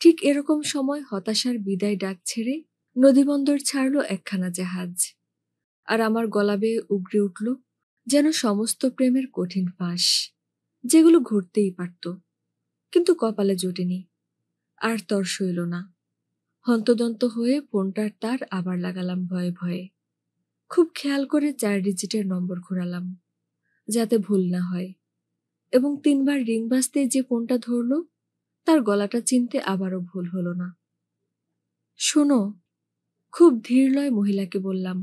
ঠিক এরকম সময় হতাশার বিদায় ডাক ছেড়ে নদীবন্দর ছাড়ল একখানা জাহাজ, আর আমার গলা বেয়ে উগরে উঠল যেন সমস্ত প্রেমের কঠিন ফাঁস, যেগুলো ঘটতেই পারত, কিন্তু কপালে জোটেনি। আর তর সইল না। হন্তদন্ত হয়ে ফোনটার তার আবার লাগালাম ভয়ে ভয়ে। খুব খেয়াল করে 4 ডিজিটের নম্বর ঘোরালাম, যাতে ভুল না হয়, এবং 3বার রিং বাজতেই যে ফোনটা ধরল তার গলাটা চিনতে আবারও ভুল হলো না। শোনো, খুব ধীর লয় মহিলাকে বললাম,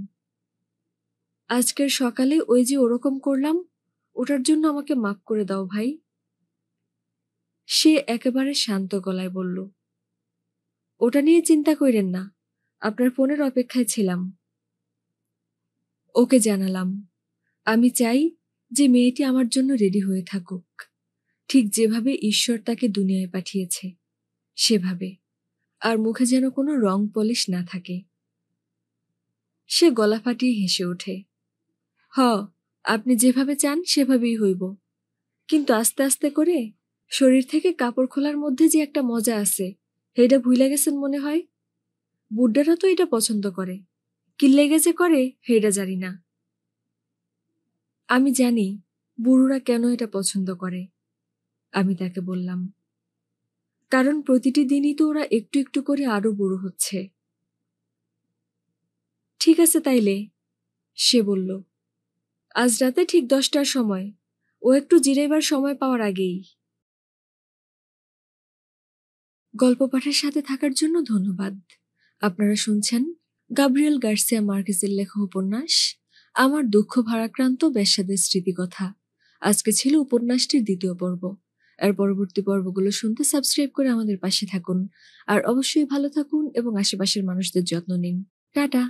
আজকের সকালে ওই যে ওরকম করলাম, ওটার জন্য আমাকে মাফ করে দাও ভাই। সে একেবারে শান্ত গলায় বলল, ওটা নিয়ে চিন্তা কইরেন না, আপনার ফোনের অপেক্ষায় ছিলাম। ওকে জানালাম, আমি চাই যে মেয়েটি আমার জন্য রেডি হয়ে থাকুক, ঠিক যেভাবে ঈশ্বর তাকে দুনিয়ায় পাঠিয়েছে সেভাবে, আর মুখে যেন কোনো রং পলিশ না থাকে। সে গলা ফাটিয়ে হেসে ওঠে, হ, আপনি যেভাবে চান সেভাবেই হইব, কিন্তু আস্তে আস্তে করে শরীর থেকে কাপড় খোলার মধ্যে যে একটা মজা আছে, সেইটা ভুইলা গেছেন মনে হয়। বুড্ডারা তো এটা পছন্দ করে, কি লেগে যে করে সেইটা জানি না। আমি জানি বুড়োরা কেন এটা পছন্দ করে, আমি তাকে বললাম, কারণ প্রতিটি দিনই তো ওরা একটু একটু করে আরো বুড়ো হচ্ছে। ঠিক আছে তাইলে, সে বলল, আজ রাতে ঠিক 10টার সময়, ও একটু জিরাইবার সময় পাওয়ার আগেই। গল্প পাঠের সাথে থাকার জন্য ধন্যবাদ। আপনারা শুনছেন গাব্রিয়েল গার্সিয়া মার্কেজের লেখা উপন্যাস আমার দুঃখ ভারাক্রান্ত বেশ্যাদের স্মৃতিকথা। আজকে ছিল উপন্যাসটির 2য় পর্ব। এর পরবর্তী পর্বগুলো শুনতে সাবস্ক্রাইব করে আমাদের পাশে থাকুন, আর অবশ্যই ভালো থাকুন এবং আশেপাশের মানুষদের যত্ন নিন। টাটা।